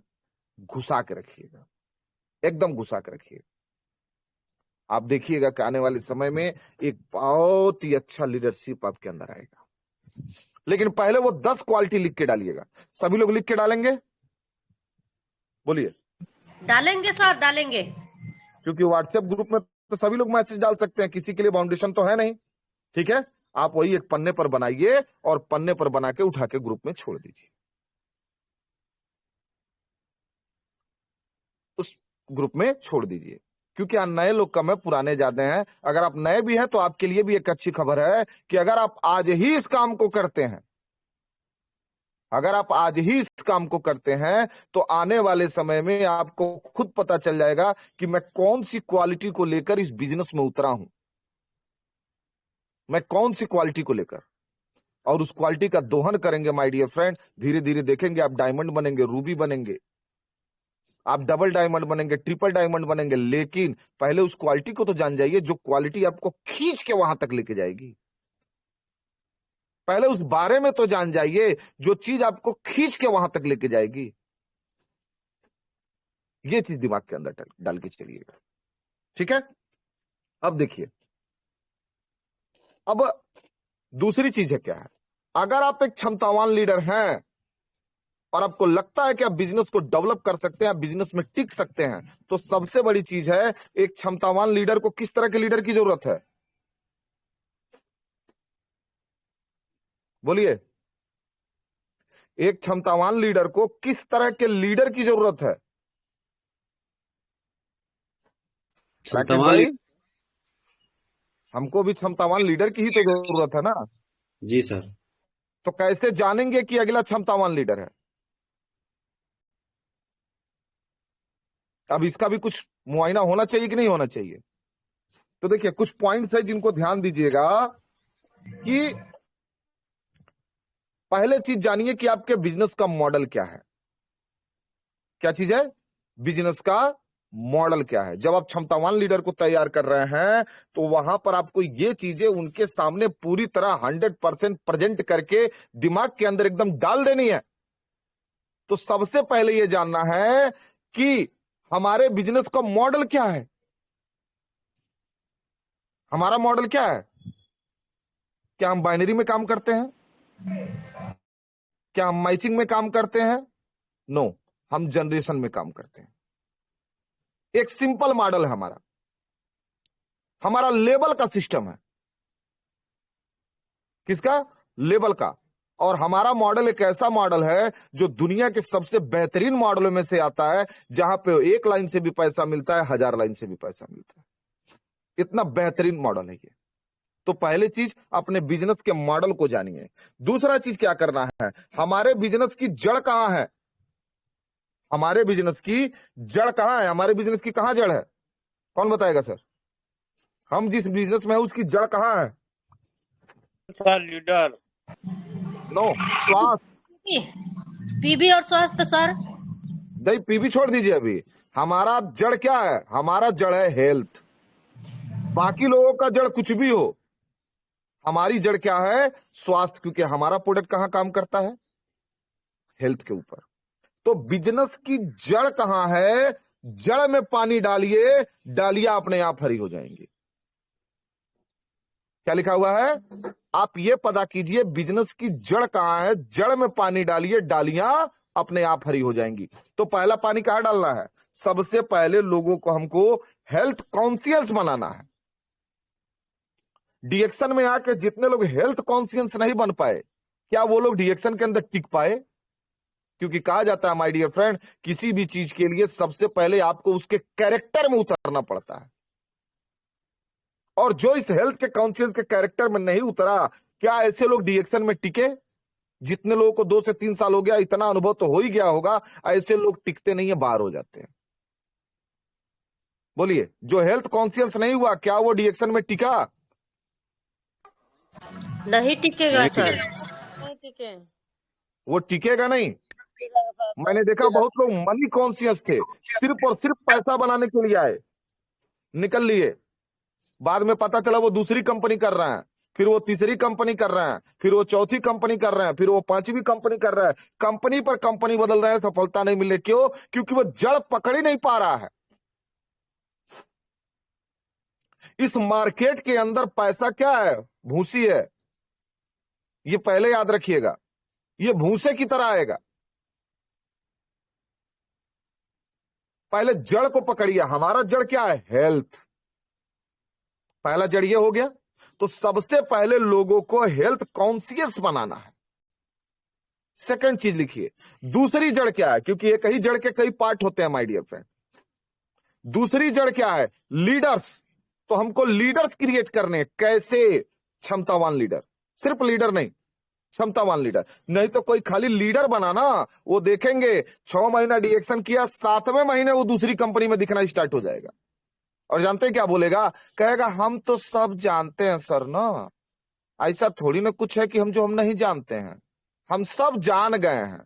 घुसा के रखिएगा, एकदम घुसा के रखिएगा। आप देखिएगा कि आने वाले समय में एक बहुत ही अच्छा लीडरशिप आपके अंदर आएगा। लेकिन पहले वो 10 क्वालिटी लिख के डालिएगा। सभी लोग लिख के डालेंगे? बोलिए। डालेंगे सर, डालेंगे। क्योंकि व्हाट्सएप ग्रुप में तो सभी लोग मैसेज डाल सकते हैं, किसी के लिए बाउंडेशन तो है नहीं, ठीक है। आप वही एक पन्ने पर बनाइए और पन्ने पर बना के उठा के ग्रुप में छोड़ दीजिए। उस ग्रुप में छोड़ दीजिए, क्योंकि नए लोग कम है, पुराने ज्यादा हैं। अगर आप नए भी हैं तो आपके लिए भी एक अच्छी खबर है कि अगर आप आज ही इस काम को करते हैं, अगर आप आज ही इस काम को करते हैं तो आने वाले समय में आपको खुद पता चल जाएगा कि मैं कौन सी क्वालिटी को लेकर इस बिजनेस में उतरा हूं, मैं कौन सी क्वालिटी को लेकर। और उस क्वालिटी का दोहन करेंगे माय डियर फ्रेंड, धीरे धीरे देखेंगे आप डायमंड बनेंगे, रूबी बनेंगे, आप डबल डायमंड बनेंगे, ट्रिपल डायमंड बनेंगे। लेकिन पहले उस क्वालिटी को तो जान जाइए जो क्वालिटी आपको खींच के वहां तक लेके जाएगी। पहले उस बारे में तो जान जाइए जो चीज आपको खींच के वहां तक लेके जाएगी। ये चीज दिमाग के अंदर डाल के चलिएगा, ठीक है। अब देखिए, अब दूसरी चीज है क्या है, अगर आप एक क्षमतावान लीडर हैं और आपको लगता है कि आप बिजनेस को डेवलप कर सकते हैं, आप बिजनेस में टिक सकते हैं, तो सबसे बड़ी चीज है, एक क्षमतावान लीडर को किस तरह के लीडर की जरूरत है? बोलिए, एक क्षमतावान लीडर को किस तरह के लीडर की जरूरत है? राकेश भाई, हमको भी क्षमतावान लीडर की ही तो जरूरत है ना। जी सर। तो कैसे जानेंगे कि अगला क्षमतावान लीडर है? अब इसका भी कुछ मुआयना होना चाहिए कि नहीं होना चाहिए? तो देखिए, कुछ पॉइंट्स है जिनको ध्यान दीजिएगा कि पहले चीज जानिए कि आपके बिजनेस का मॉडल क्या है। क्या चीज है? बिजनेस का मॉडल क्या है। जब आप क्षमतावान लीडर को तैयार कर रहे हैं तो वहां पर आपको ये चीजें उनके सामने पूरी तरह 100% प्रेजेंट करके दिमाग के अंदर एकदम डाल देनी है। तो सबसे पहले ये जानना है कि हमारे बिजनेस का मॉडल क्या है। हमारा मॉडल क्या है? क्या हम बाइनरी में काम करते हैं? क्या हम मैचिंग में काम करते हैं? नो, हम जनरेशन में काम करते हैं। एक सिंपल मॉडल है हमारा, हमारा लेबल का सिस्टम है। किसका? लेबल का। और हमारा मॉडल एक ऐसा मॉडल है जो दुनिया के सबसे बेहतरीन मॉडलों में से आता है, जहां पे एक लाइन से भी पैसा मिलता है, 1000 लाइन से भी पैसा मिलता है। इतना बेहतरीन मॉडल है ये। तो पहली चीज, अपने बिजनेस के मॉडल को जानिए। दूसरा चीज क्या करना है, हमारे बिजनेस की जड़ कहां है? हमारे बिजनेस की जड़ कहां है? हमारे बिजनेस की कहां जड़ है? कौन बताएगा सर? हम जिस बिजनेस में है उसकी जड़ कहां है? Sir leader. नो, स्वास्थ्य। पीबी और स्वास्थ्य सर। नहीं, पीबी छोड़ दीजिए अभी। हमारा जड़ क्या है? हमारा जड़ है हेल्थ। बाकी लोगों का जड़ कुछ भी हो, हमारी जड़ क्या है? स्वास्थ्य। क्योंकि हमारा प्रोडक्ट कहां काम करता है? हेल्थ के ऊपर। तो बिजनेस की जड़ कहां है? जड़ में पानी डालिए, डालियां अपने आप हरी हो जाएंगी। क्या लिखा हुआ है? आप ये पता कीजिए, बिजनेस की जड़ कहां है? जड़ में पानी डालिए, डालियां अपने आप हरी हो जाएंगी। तो पहला पानी कहां डालना है? सबसे पहले लोगों को हमको हेल्थ कॉन्शियस बनाना है। डीएक्शन में आके जितने लोग हेल्थ कॉन्शियस नहीं बन पाए, क्या वो लोग डीएक्शन के अंदर टिक पाए? क्योंकि कहा जाता है माय डियर फ्रेंड, किसी भी चीज के लिए सबसे पहले आपको उसके कैरेक्टर में उतरना पड़ता है। और जो इस हेल्थ के कॉन्शियस के कैरेक्टर में नहीं उतरा, क्या ऐसे लोग डीएक्शन में टिके? जितने लोगों को 2 से 3 साल हो गया, इतना अनुभव तो हो ही गया होगा, ऐसे लोग टिकते नहीं है, बाहर हो जाते हैं। बोलिए, जो हेल्थ कॉन्शियस नहीं हुआ, क्या वो डीएक्शन में टिका? नहीं टिकेगा सर। नहीं टिके। वो टिकेगा नहीं। मैंने देखा बहुत लोग मनी कॉन्शियस थे, सिर्फ और सिर्फ पैसा बनाने के लिए आए, निकल लिए। बाद में पता चला वो दूसरी कंपनी कर रहे हैं, फिर वो तीसरी कंपनी कर रहे हैं, फिर वो चौथी कंपनी कर रहे हैं, फिर वो 5वीं कंपनी कर रहा है। कंपनी पर कंपनी बदल रहे हैं, सफलता नहीं मिले। क्यों? क्योंकि वो जड़ पकड़ ही नहीं पा रहा है। इस मार्केट के अंदर पैसा क्या है? भूसी है। ये पहले याद रखिएगा, ये भूसे की तरह आएगा। पहले जड़ को पकड़िए। हमारा जड़ क्या है? हेल्थ। पहला जड़ ये हो गया। तो सबसे पहले लोगों को हेल्थ कॉन्शियस बनाना है। सेकंड चीज लिखिए, दूसरी जड़ क्या है? क्योंकि एक ही जड़ के कई पार्ट होते हैं माय डियर फ्रेंड। दूसरी जड़ क्या है? लीडर्स। तो हमको लीडर्स क्रिएट करने। कैसे? क्षमतावान लीडर। सिर्फ लीडर नहीं, क्षमतावान लीडर। नहीं तो कोई खाली लीडर बनाना, वो देखेंगे 6 महीना डीएक्शन किया, 7वें महीने वो दूसरी कंपनी में दिखना स्टार्ट हो जाएगा। और जानते हैं क्या बोलेगा? कहेगा हम तो सब जानते हैं सर ना, ऐसा थोड़ी ना कुछ है कि हम नहीं जानते हैं, हम सब जान गए हैं।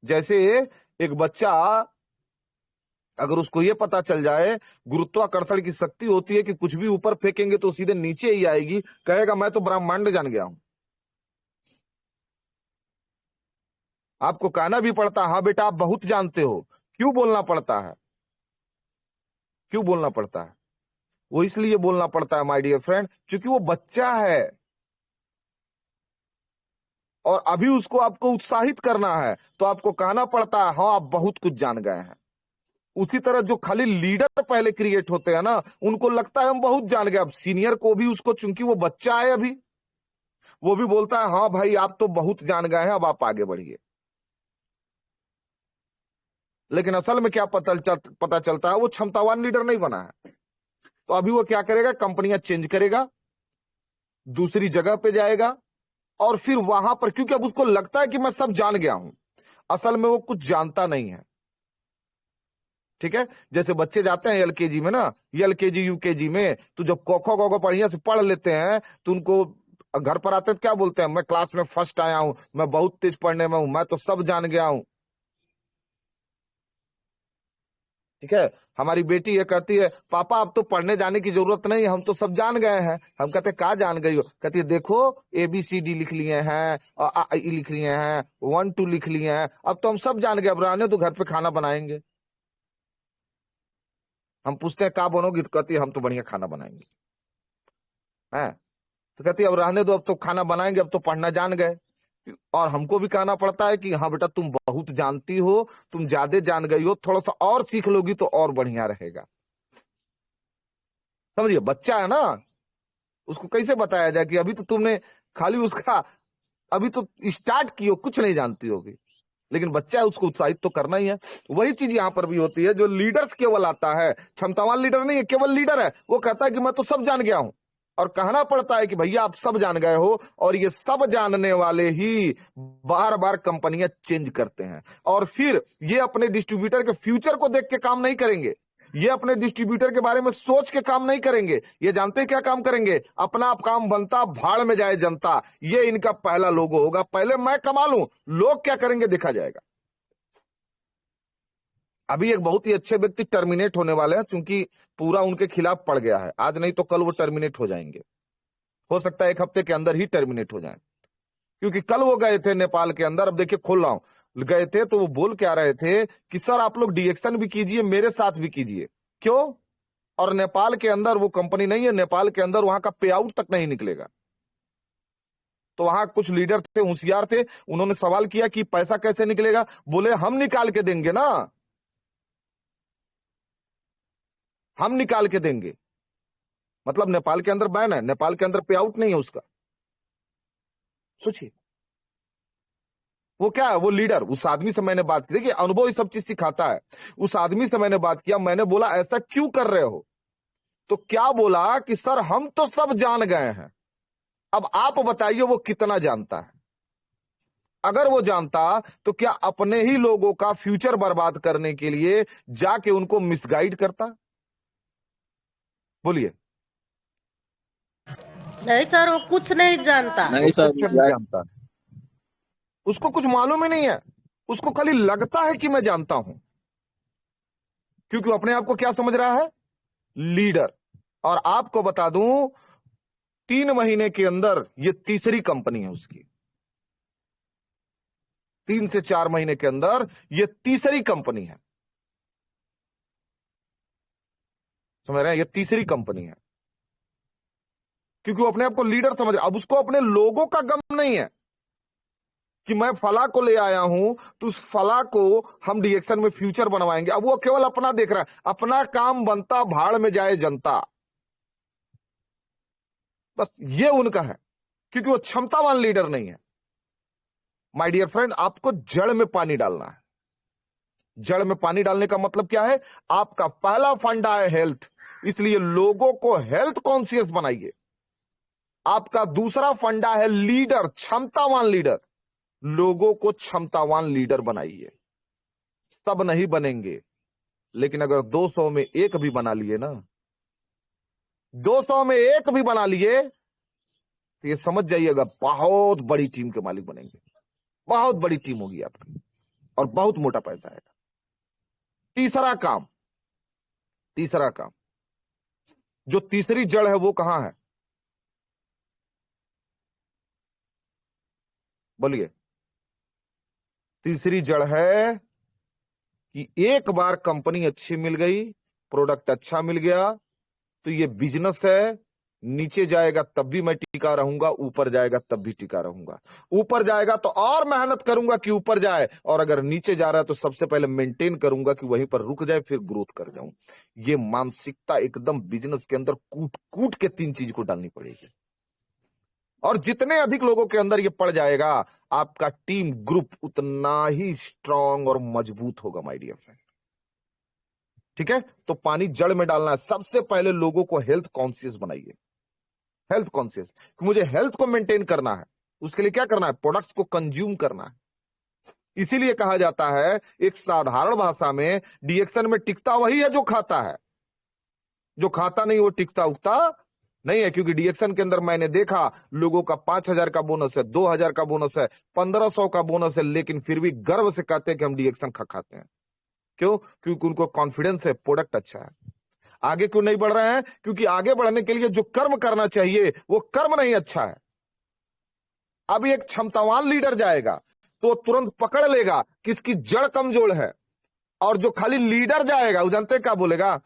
जैसे एक बच्चा, अगर उसको ये पता चल जाए गुरुत्वाकर्षण की शक्ति होती है कि कुछ भी ऊपर फेंकेंगे तो सीधे नीचे ही आएगी, कहेगा मैं तो ब्रह्मांड जान गया हूं। आपको कहना भी पड़ता है हाँ बेटा आप बहुत जानते हो। क्यों बोलना पड़ता है? क्यों बोलना पड़ता है? वो इसलिए बोलना पड़ता है माय डियर फ्रेंड, क्योंकि वो बच्चा है और अभी उसको आपको उत्साहित करना है, तो आपको कहना पड़ता है हाँ आप बहुत कुछ जान गए हैं। उसी तरह जो खाली लीडर पहले क्रिएट होते हैं ना, उनको लगता है हम बहुत जान गए। अब सीनियर को भी उसको, चूंकि वो बच्चा है अभी, वो भी बोलता है हाँ भाई आप तो बहुत जान गए हैं, अब आप आगे बढ़िए। लेकिन असल में क्या पता चलता है, वो क्षमतावान लीडर नहीं बना है। तो अभी वो क्या करेगा, कंपनियां चेंज करेगा, दूसरी जगह पे जाएगा और फिर वहां पर, क्योंकि अब उसको लगता है कि मैं सब जान गया हूं, असल में वो कुछ जानता नहीं है। ठीक है, जैसे बच्चे जाते हैं एलकेजी में ना, एलकेजी यूकेजी में, तो जब कोखो कोखो बढ़िया से पढ़ लेते हैं तो उनको घर पर आते तो क्या बोलते हैं, मैं क्लास में फर्स्ट आया हूं, मैं बहुत तेज पढ़ने में हूं, मैं तो सब जान गया हूं। ठीक है, हमारी बेटी ये कहती है पापा अब तो पढ़ने जाने की जरूरत नहीं, हम तो सब जान गए हैं। हम कहते हैं कहाँ जान गई हो? कहती है देखो ABCD लिख लिए हैं और आ ई लिख लिए हैं, 1 2 लिख लिए हैं, अब तो हम सब जान गए, अब रहने तो घर पे खाना बनाएंगे। हम पूछते हैं कहाँ बनोगी? तो कहती है हम तो बढ़िया खाना बनाएंगे। है, तो कहती है अब रहने दो, अब तो खाना बनाएंगे, अब तो पढ़ना जान गए। और हमको भी कहना पड़ता है कि हाँ बेटा तुम बहुत जानती हो, तुम ज्यादा जान गई हो, थोड़ा सा और सीख लोगी तो और बढ़िया रहेगा। समझिए, बच्चा है ना, उसको कैसे बताया जाए कि अभी तो तुमने खाली उसका अभी तो स्टार्ट की हो, कुछ नहीं जानती होगी। लेकिन बच्चा है, उसको उत्साहित तो करना ही है। वही चीज यहाँ पर भी होती है। जो लीडर्स केवल आता है, क्षमतावान लीडर नहीं है, केवल लीडर है, वो कहता है कि मैं तो सब जान गया हूं, और कहना पड़ता है कि भैया आप सब जान गए हो। और ये सब जानने वाले ही बार बार कंपनियां चेंज करते हैं, और फिर ये अपने डिस्ट्रीब्यूटर के फ्यूचर को देख के काम नहीं करेंगे, ये अपने डिस्ट्रीब्यूटर के बारे में सोच के काम नहीं करेंगे। ये जानते हैं क्या काम करेंगे, अपना आप काम बनता भाड़ में जाए जनता, ये इनका पहला लोगो होगा। पहले मैं कमा लूं, लोग क्या करेंगे देखा जाएगा। अभी एक बहुत ही अच्छे व्यक्ति टर्मिनेट होने वाले हैं, क्योंकि पूरा उनके खिलाफ पड़ गया है। आज नहीं तो कल वो टर्मिनेट हो जाएंगे, हो सकता है 1 हफ्ते के अंदर ही टर्मिनेट हो जाए। क्योंकि कल वो गए थे नेपाल के अंदर, अब देखिए खोल रहा हूं, गए थे तो वो बोल क्या रहे थे कि सर आप लोग डीएक्शन भी कीजिए, मेरे साथ भी कीजिए। क्यों? और नेपाल के अंदर वो कंपनी नहीं है, नेपाल के अंदर वहां का पे आउट तक नहीं निकलेगा। तो वहां कुछ लीडर थे, होशियार थे, उन्होंने सवाल किया कि पैसा कैसे निकलेगा? बोले हम निकाल के देंगे ना, हम निकाल के देंगे। मतलब नेपाल के अंदर बैन है, नेपाल के अंदर पे आउट नहीं है उसका। सोचिए, वो क्या है, वो लीडर। उस आदमी से मैंने बात की, देखिए अनुभव इस सब चीज सिखाता है। उस आदमी से मैंने बात किया, मैंने बोला ऐसा क्यों कर रहे हो? तो क्या बोला कि सर हम तो सब जान गए हैं, अब आप बताइए वो कितना जानता है। अगर वो जानता तो क्या अपने ही लोगों का फ्यूचर बर्बाद करने के लिए जाके उनको मिसगाइड करता? बोलिए। नहीं सर, वो कुछ नहीं जानता। नहीं सर, कुछ नहीं जानता, उसको कुछ मालूम ही नहीं है, उसको खाली लगता है कि मैं जानता हूं, क्योंकि वो अपने आप को क्या समझ रहा है, लीडर। और आपको बता दूं 3 महीने के अंदर ये तीसरी कंपनी है उसकी, 3 से 4 महीने के अंदर ये तीसरी कंपनी है। समझ रहे हैं, ये तीसरी कंपनी है, क्योंकि वो अपने आप को लीडर समझ रहा है। अब उसको अपने लोगों का गम नहीं है कि मैं फला को ले आया हूं तो उस फला को हम डीएक्शन में फ्यूचर बनवाएंगे। अब वो केवल अपना देख रहा है, अपना काम बनता भाड़ में जाए जनता, बस ये उनका है, क्योंकि वो क्षमतावान लीडर नहीं है। माय डियर फ्रेंड, आपको जड़ में पानी डालना है। जड़ में पानी डालने का मतलब क्या है? आपका पहला फंडा है हेल्थ, इसलिए लोगों को हेल्थ कॉन्शियस बनाइए। आपका दूसरा फंडा है लीडर, क्षमतावान लीडर, लोगों को क्षमतावान लीडर बनाइए। सब नहीं बनेंगे, लेकिन अगर 200 में 1 भी बना लिए ना, 200 में एक भी बना लिए तो ये समझ जाइएगा बहुत बड़ी टीम के मालिक बनेंगे, बहुत बड़ी टीम होगी आपकी और बहुत मोटा पैसा आएगा। तीसरा काम, जो तीसरी जड़ है वो कहां है? बोलिए। तीसरी जड़ है कि एक बार कंपनी अच्छी मिल गई, प्रोडक्ट अच्छा मिल गया तो ये बिजनेस है, नीचे जाएगा तब भी मैं टिका रहूंगा, ऊपर जाएगा तब भी टिका रहूंगा। ऊपर जाएगा तो और मेहनत करूंगा कि ऊपर जाए, और अगर नीचे जा रहा है तो सबसे पहले मेंटेन करूंगा कि वहीं पर रुक जाए, फिर ग्रोथ कर जाऊं। ये मानसिकता एकदम बिजनेस के अंदर कूट कूट के 3 चीज को डालनी पड़ेगी, और जितने अधिक लोगों के अंदर ये पड़ जाएगा आपका टीम ग्रुप उतना ही स्ट्रांग और मजबूत होगा माय डियर फ्रेंड। ठीक है, तो पानी जड़ में डालना है। सबसे पहले लोगों को हेल्थ कॉन्शियस बनाइए, हेल्थ कॉन्शियस, कि मुझे हेल्थ को मेंटेन करना है। उसके लिए क्या करना है? प्रोडक्ट्स को कंज्यूम करना है। इसीलिए कहा जाता है एक साधारण भाषा में, डीएक्शन में टिकता वही है जो खाता है, जो खाता नहीं वो टिकता उगता नहीं है। क्योंकि डीएक्शन के अंदर मैंने देखा लोगों का 5,000 का बोनस है, 2,000 का बोनस है, 1,500 का बोनस है, लेकिन फिर भी गर्व से कहते हैं कि हम डीएक्शन खाते हैं। क्यों? क्योंकि उनको कॉन्फिडेंस है, प्रोडक्ट अच्छा है। आगे क्यों नहीं बढ़ रहे हैं? क्योंकि आगे बढ़ने के लिए जो कर्म करना चाहिए वो कर्म नहीं अच्छा है। अभी एक क्षमतावान लीडर जाएगा तो तुरंत पकड़ लेगा कि इसकी जड़ कमजोर है, और जो खाली लीडर जाएगा वो जानते क्या बोलेगा?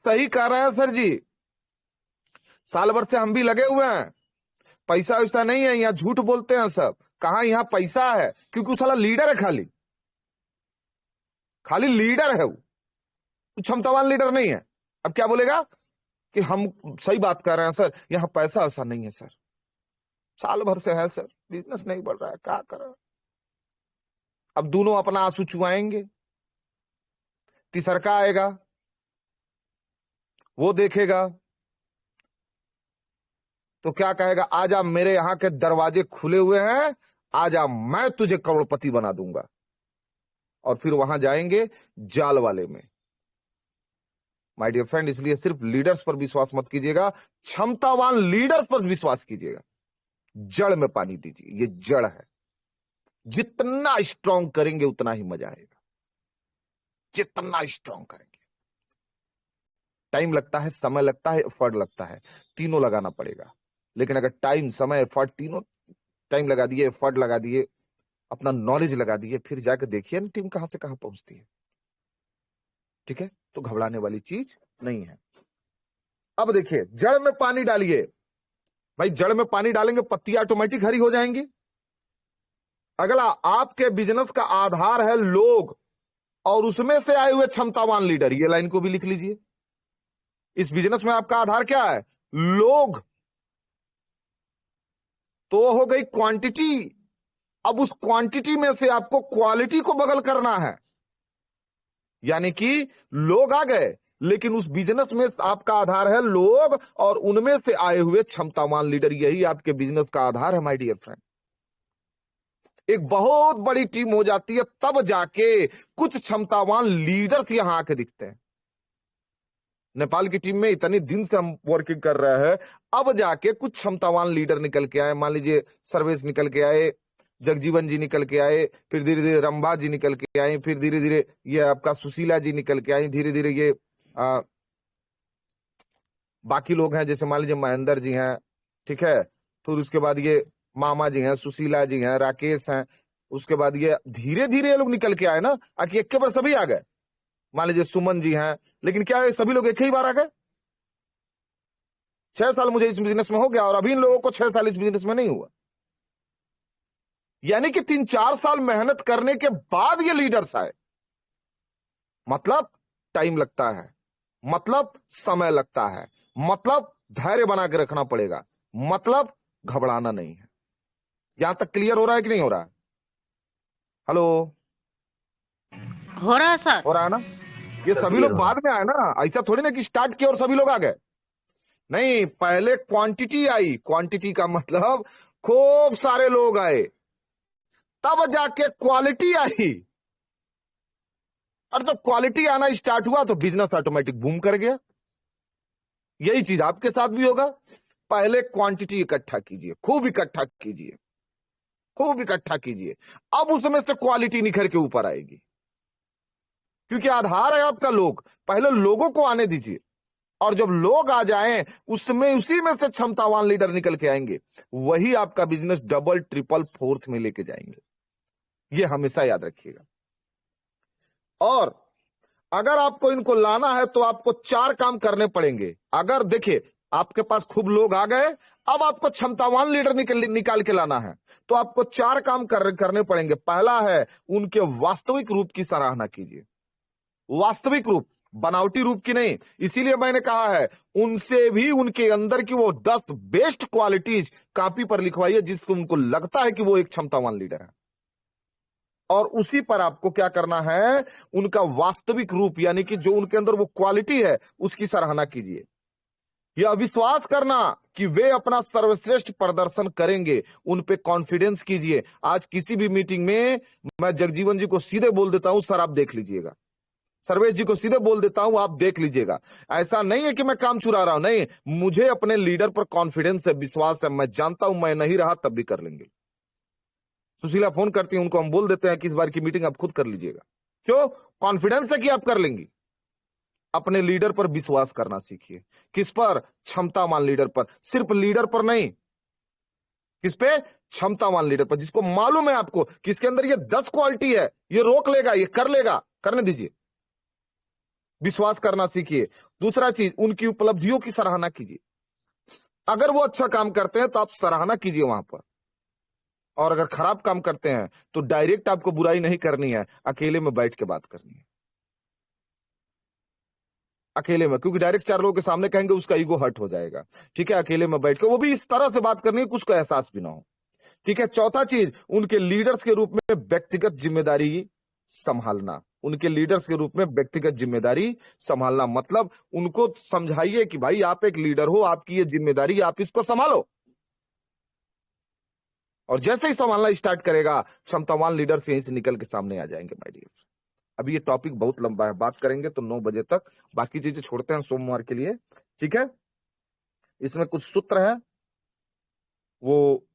सही कह रहे हैं सर जी, साल भर से हम भी लगे हुए हैं, पैसा वैसा नहीं है, यहाँ झूठ बोलते हैं सब। कहां यहाँ पैसा है? क्योंकि वो साला लीडर है, खाली लीडर है, वो क्षमतावान लीडर नहीं है। अब क्या बोलेगा कि हम सही बात कर रहे हैं सर, यहां पैसा वैसा नहीं है सर, साल भर से है सर, बिजनेस नहीं बढ़ रहा है, क्या कर रहा है। अब दोनों अपना आंसू चुआएंगे। तीसरका आएगा, वो देखेगा तो क्या कहेगा? आजा, मेरे यहां के दरवाजे खुले हुए हैं, आजा, मैं तुझे करोड़पति बना दूंगा। और फिर वहां जाएंगे जाल वाले में। माय डियर फ्रेंड, इसलिए सिर्फ लीडर्स पर विश्वास मत कीजिएगा, क्षमतावान लीडर्स पर विश्वास कीजिएगा। जड़ में पानी दीजिए, ये जड़ है। जितना स्ट्रांग करेंगे उतना ही मजा आएगा, जितना स्ट्रांग करेंगे। टाइम लगता है, समय लगता है, एफर्ट लगता है, तीनों लगाना पड़ेगा। लेकिन अगर टाइम, समय, एफर्ट तीनों, टाइम लगा दिए, एफर्ट लगा दिए, अपना नॉलेज लगा दिए, फिर जाकर देखिए ना टीम कहां से कहां पहुंचती है। ठीक है, तो घबराने वाली चीज नहीं है। अब देखिए, जड़ में पानी डालिए। भाई जड़ में पानी डालेंगे, पत्ती ऑटोमेटिक हरी हो जाएंगी। अगला, आपके बिजनेस का आधार है लोग, और उसमें से आए हुए क्षमतावान लीडर। ये लाइन को भी लिख लीजिए। इस बिजनेस में आपका आधार क्या है? लोग। तो हो गई क्वांटिटी। अब उस क्वांटिटी में से आपको क्वालिटी को बगल करना है, यानी कि लोग आ गए, लेकिन उस बिजनेस में आपका आधार है लोग, और उनमें से आए हुए क्षमतावान लीडर। यही आपके बिजनेस का आधार है माय डियर फ्रेंड। एक बहुत बड़ी टीम हो जाती है तब जाके कुछ क्षमतावान लीडर्स यहां आके दिखते हैं। नेपाल की टीम में इतने दिन से हम वर्किंग कर रहे हैं, अब जाके कुछ क्षमतावान लीडर निकल के आए। मान लीजिए सर्वेश निकल के आए, जगजीवन जी निकल के आए, फिर धीरे धीरे रंभा जी निकल के आए, फिर धीरे धीरे ये आपका सुशीला जी निकल के आई, धीरे धीरे ये बाकी लोग हैं, जैसे मान लीजिए महेंद्र जी हैं, ठीक है, फिर उसके बाद ये मामा जी हैं, सुशीला जी हैं, राकेश हैं, उसके बाद ये धीरे धीरे ये लोग निकल के आए ना, आके एक के बार सभी आ गए। मान लीजिए सुमन जी हैं, लेकिन क्या है सभी लोग एक ही बार आ गए? 6 साल मुझे इस बिजनेस में हो गया, और अभी इन लोगों को 6 साल इस बिजनेस में नहीं हुआ। यानी कि 3-4 साल मेहनत करने के बाद ये लीडर्स आए। मतलब टाइम लगता है, मतलब समय लगता है, मतलब धैर्य बना के रखना पड़ेगा, मतलब घबराना नहीं है। यहां तक क्लियर हो रहा है कि नहीं हो रहा है? हेलो, हो रहा है सर? हो रहा है ना? ये सभी लोग बाद में आए ना, ऐसा थोड़ी ना कि स्टार्ट किया और सभी लोग आ गए। नहीं, पहले क्वांटिटी आई। क्वांटिटी का मतलब खूब सारे लोग आए, तब जाके क्वालिटी आई। और जब क्वालिटी आना स्टार्ट हुआ तो बिजनेस ऑटोमेटिक बूम कर गया। यही चीज आपके साथ भी होगा। पहले क्वांटिटी इकट्ठा कीजिए, खूब इकट्ठा कीजिए, खूब इकट्ठा कीजिए, अब उसमें से क्वालिटी निखर के ऊपर आएगी, क्योंकि आधार है आपका लोग। पहले लोगों को आने दीजिए, और जब लोग आ जाएं उसमें उसी में से क्षमतावान लीडर निकल के आएंगे, वही आपका बिजनेस डबल ट्रिपल फोर्थ में लेके जाएंगे। ये हमेशा याद रखिएगा। और अगर आपको इनको लाना है तो आपको 4 काम करने पड़ेंगे। अगर देखिए आपके पास खूब लोग आ गए, अब आपको क्षमतावान लीडर निकाल के लाना है, तो आपको 4 काम करने पड़ेंगे। पहला है उनके वास्तविक रूप की सराहना कीजिए। वास्तविक रूप, बनावटी रूप की नहीं। इसीलिए मैंने कहा है उनसे भी उनके अंदर की वो 10 बेस्ट क्वालिटीज कॉपी पर लिखवाइए, जिसको उनको लगता है कि वो एक क्षमतावान लीडर है। और उसी पर आपको क्या करना है, उनका वास्तविक रूप यानी कि जो उनके अंदर वो क्वालिटी है उसकी सराहना कीजिए। यह विश्वास करना कि वे अपना सर्वश्रेष्ठ प्रदर्शन करेंगे, उन पे कॉन्फिडेंस कीजिए। आज किसी भी मीटिंग में मैं जगजीवन जी को सीधे बोल देता हूं, सर आप देख लीजिएगा। सर्वेश जी को सीधे बोल देता हूं, आप देख लीजिएगा। ऐसा नहीं है कि मैं काम चुरा रहा हूं, नहीं, मुझे अपने लीडर पर कॉन्फिडेंस है, विश्वास है। मैं जानता हूं मैं नहीं रहा तब भी कर लेंगे। सुशीला फोन करती है, उनको हम बोल देते हैं कि इस बार की मीटिंग आप खुद कर लीजिएगा। क्यों? कॉन्फिडेंस है कि आप कर लेंगी। अपने लीडर पर विश्वास करना सीखिए। किस पर? क्षमतावान लीडर पर। सिर्फ लीडर पर नहीं, किस पे? क्षमतावान लीडर पर, जिसको मालूम है आपको कि इसके अंदर ये 10 क्वालिटी है, ये रोक लेगा, ये कर लेगा, करने दीजिए। विश्वास करना सीखिए। दूसरा चीज, उनकी उपलब्धियों की सराहना कीजिए। अगर वो अच्छा काम करते हैं तो आप सराहना कीजिए वहां पर, और अगर खराब काम करते हैं तो डायरेक्ट आपको बुराई नहीं करनी है, अकेले में बैठ के बात करनी है। अकेले में, क्योंकि डायरेक्ट 4 लोगों के सामने कहेंगे उसका ईगो हर्ट हो जाएगा। ठीक है, अकेले में बैठ के वो भी इस तरह से बात करनी है कि उसको एहसास भी ना हो। ठीक है। चौथा चीज, उनके लीडर्स के रूप में व्यक्तिगत जिम्मेदारी संभालना। उनके लीडर्स के रूप में व्यक्तिगत जिम्मेदारी संभालना मतलब उनको समझाइए कि भाई आप एक लीडर हो, आपकी ये जिम्मेदारी, आप इसको संभालो। और जैसे ही संभालना स्टार्ट करेगा, क्षमतावान लीडर्स यहीं से निकल के सामने आ जाएंगे माय डियर। अभी ये टॉपिक बहुत लंबा है, बात करेंगे तो 9 बजे तक, बाकी चीजें छोड़ते हैं सोमवार के लिए। ठीक है। इसमें कुछ सूत्र है, वो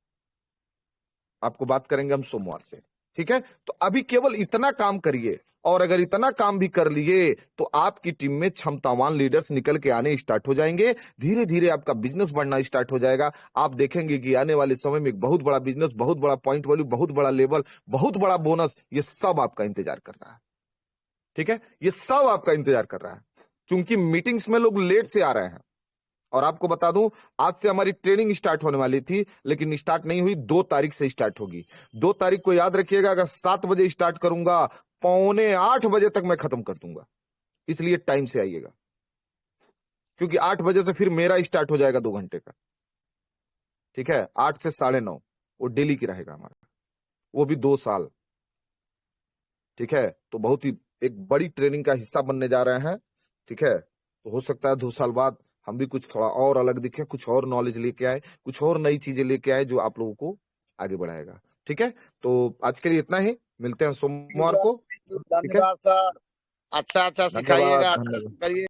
आपको बात करेंगे हम सोमवार से। ठीक है। तो अभी केवल इतना काम करिए, और अगर इतना काम भी कर लिए तो आपकी टीम में क्षमतावान लीडर्स निकल के आने स्टार्ट हो जाएंगे। धीरे धीरे आपका बिजनेस बढ़ना स्टार्ट हो जाएगा। आप देखेंगे कि आने वाले समय में एक बहुत बड़ा बिजनेस, बहुत बड़ा पॉइंट वैल्यू, बहुत बड़ा लेवल, बहुत बड़ा बोनस, ये सब आपका इंतजार कर रहा है। ठीक है। ये सब आपका इंतजार कर रहा है, क्योंकि मीटिंग्स में लोग लेट से आ रहे हैं। और आपको बता दूं, आज से हमारी ट्रेनिंग स्टार्ट होने वाली थी, लेकिन स्टार्ट नहीं हुई, 2 तारीख से स्टार्ट होगी। 2 तारीख को याद रखिएगा, अगर 7 बजे स्टार्ट करूंगा, 7:45 बजे तक मैं खत्म कर दूंगा। इसलिए टाइम से आइएगा, क्योंकि 8 बजे से फिर मेरा स्टार्ट हो जाएगा 2 घंटे का। ठीक है। 8 से 9:30 वो डेली की रहेगा हमारा, वो भी 2 साल। ठीक है। तो बहुत ही एक बड़ी ट्रेनिंग का हिस्सा बनने जा रहे हैं। ठीक है। तो हो सकता है 2 साल बाद हम भी कुछ थोड़ा और अलग दिखे, कुछ और नॉलेज लेके आए, कुछ और नई चीजें लेके आए जो आप लोगों को आगे बढ़ाएगा। ठीक है। तो आज के लिए इतना ही, मिलते हैं सोमवार को। ठीक है। धन्यवाद सर, अच्छा धन्यवाद, सिखाइएगा, अच्छा धन्यवाद। करिए।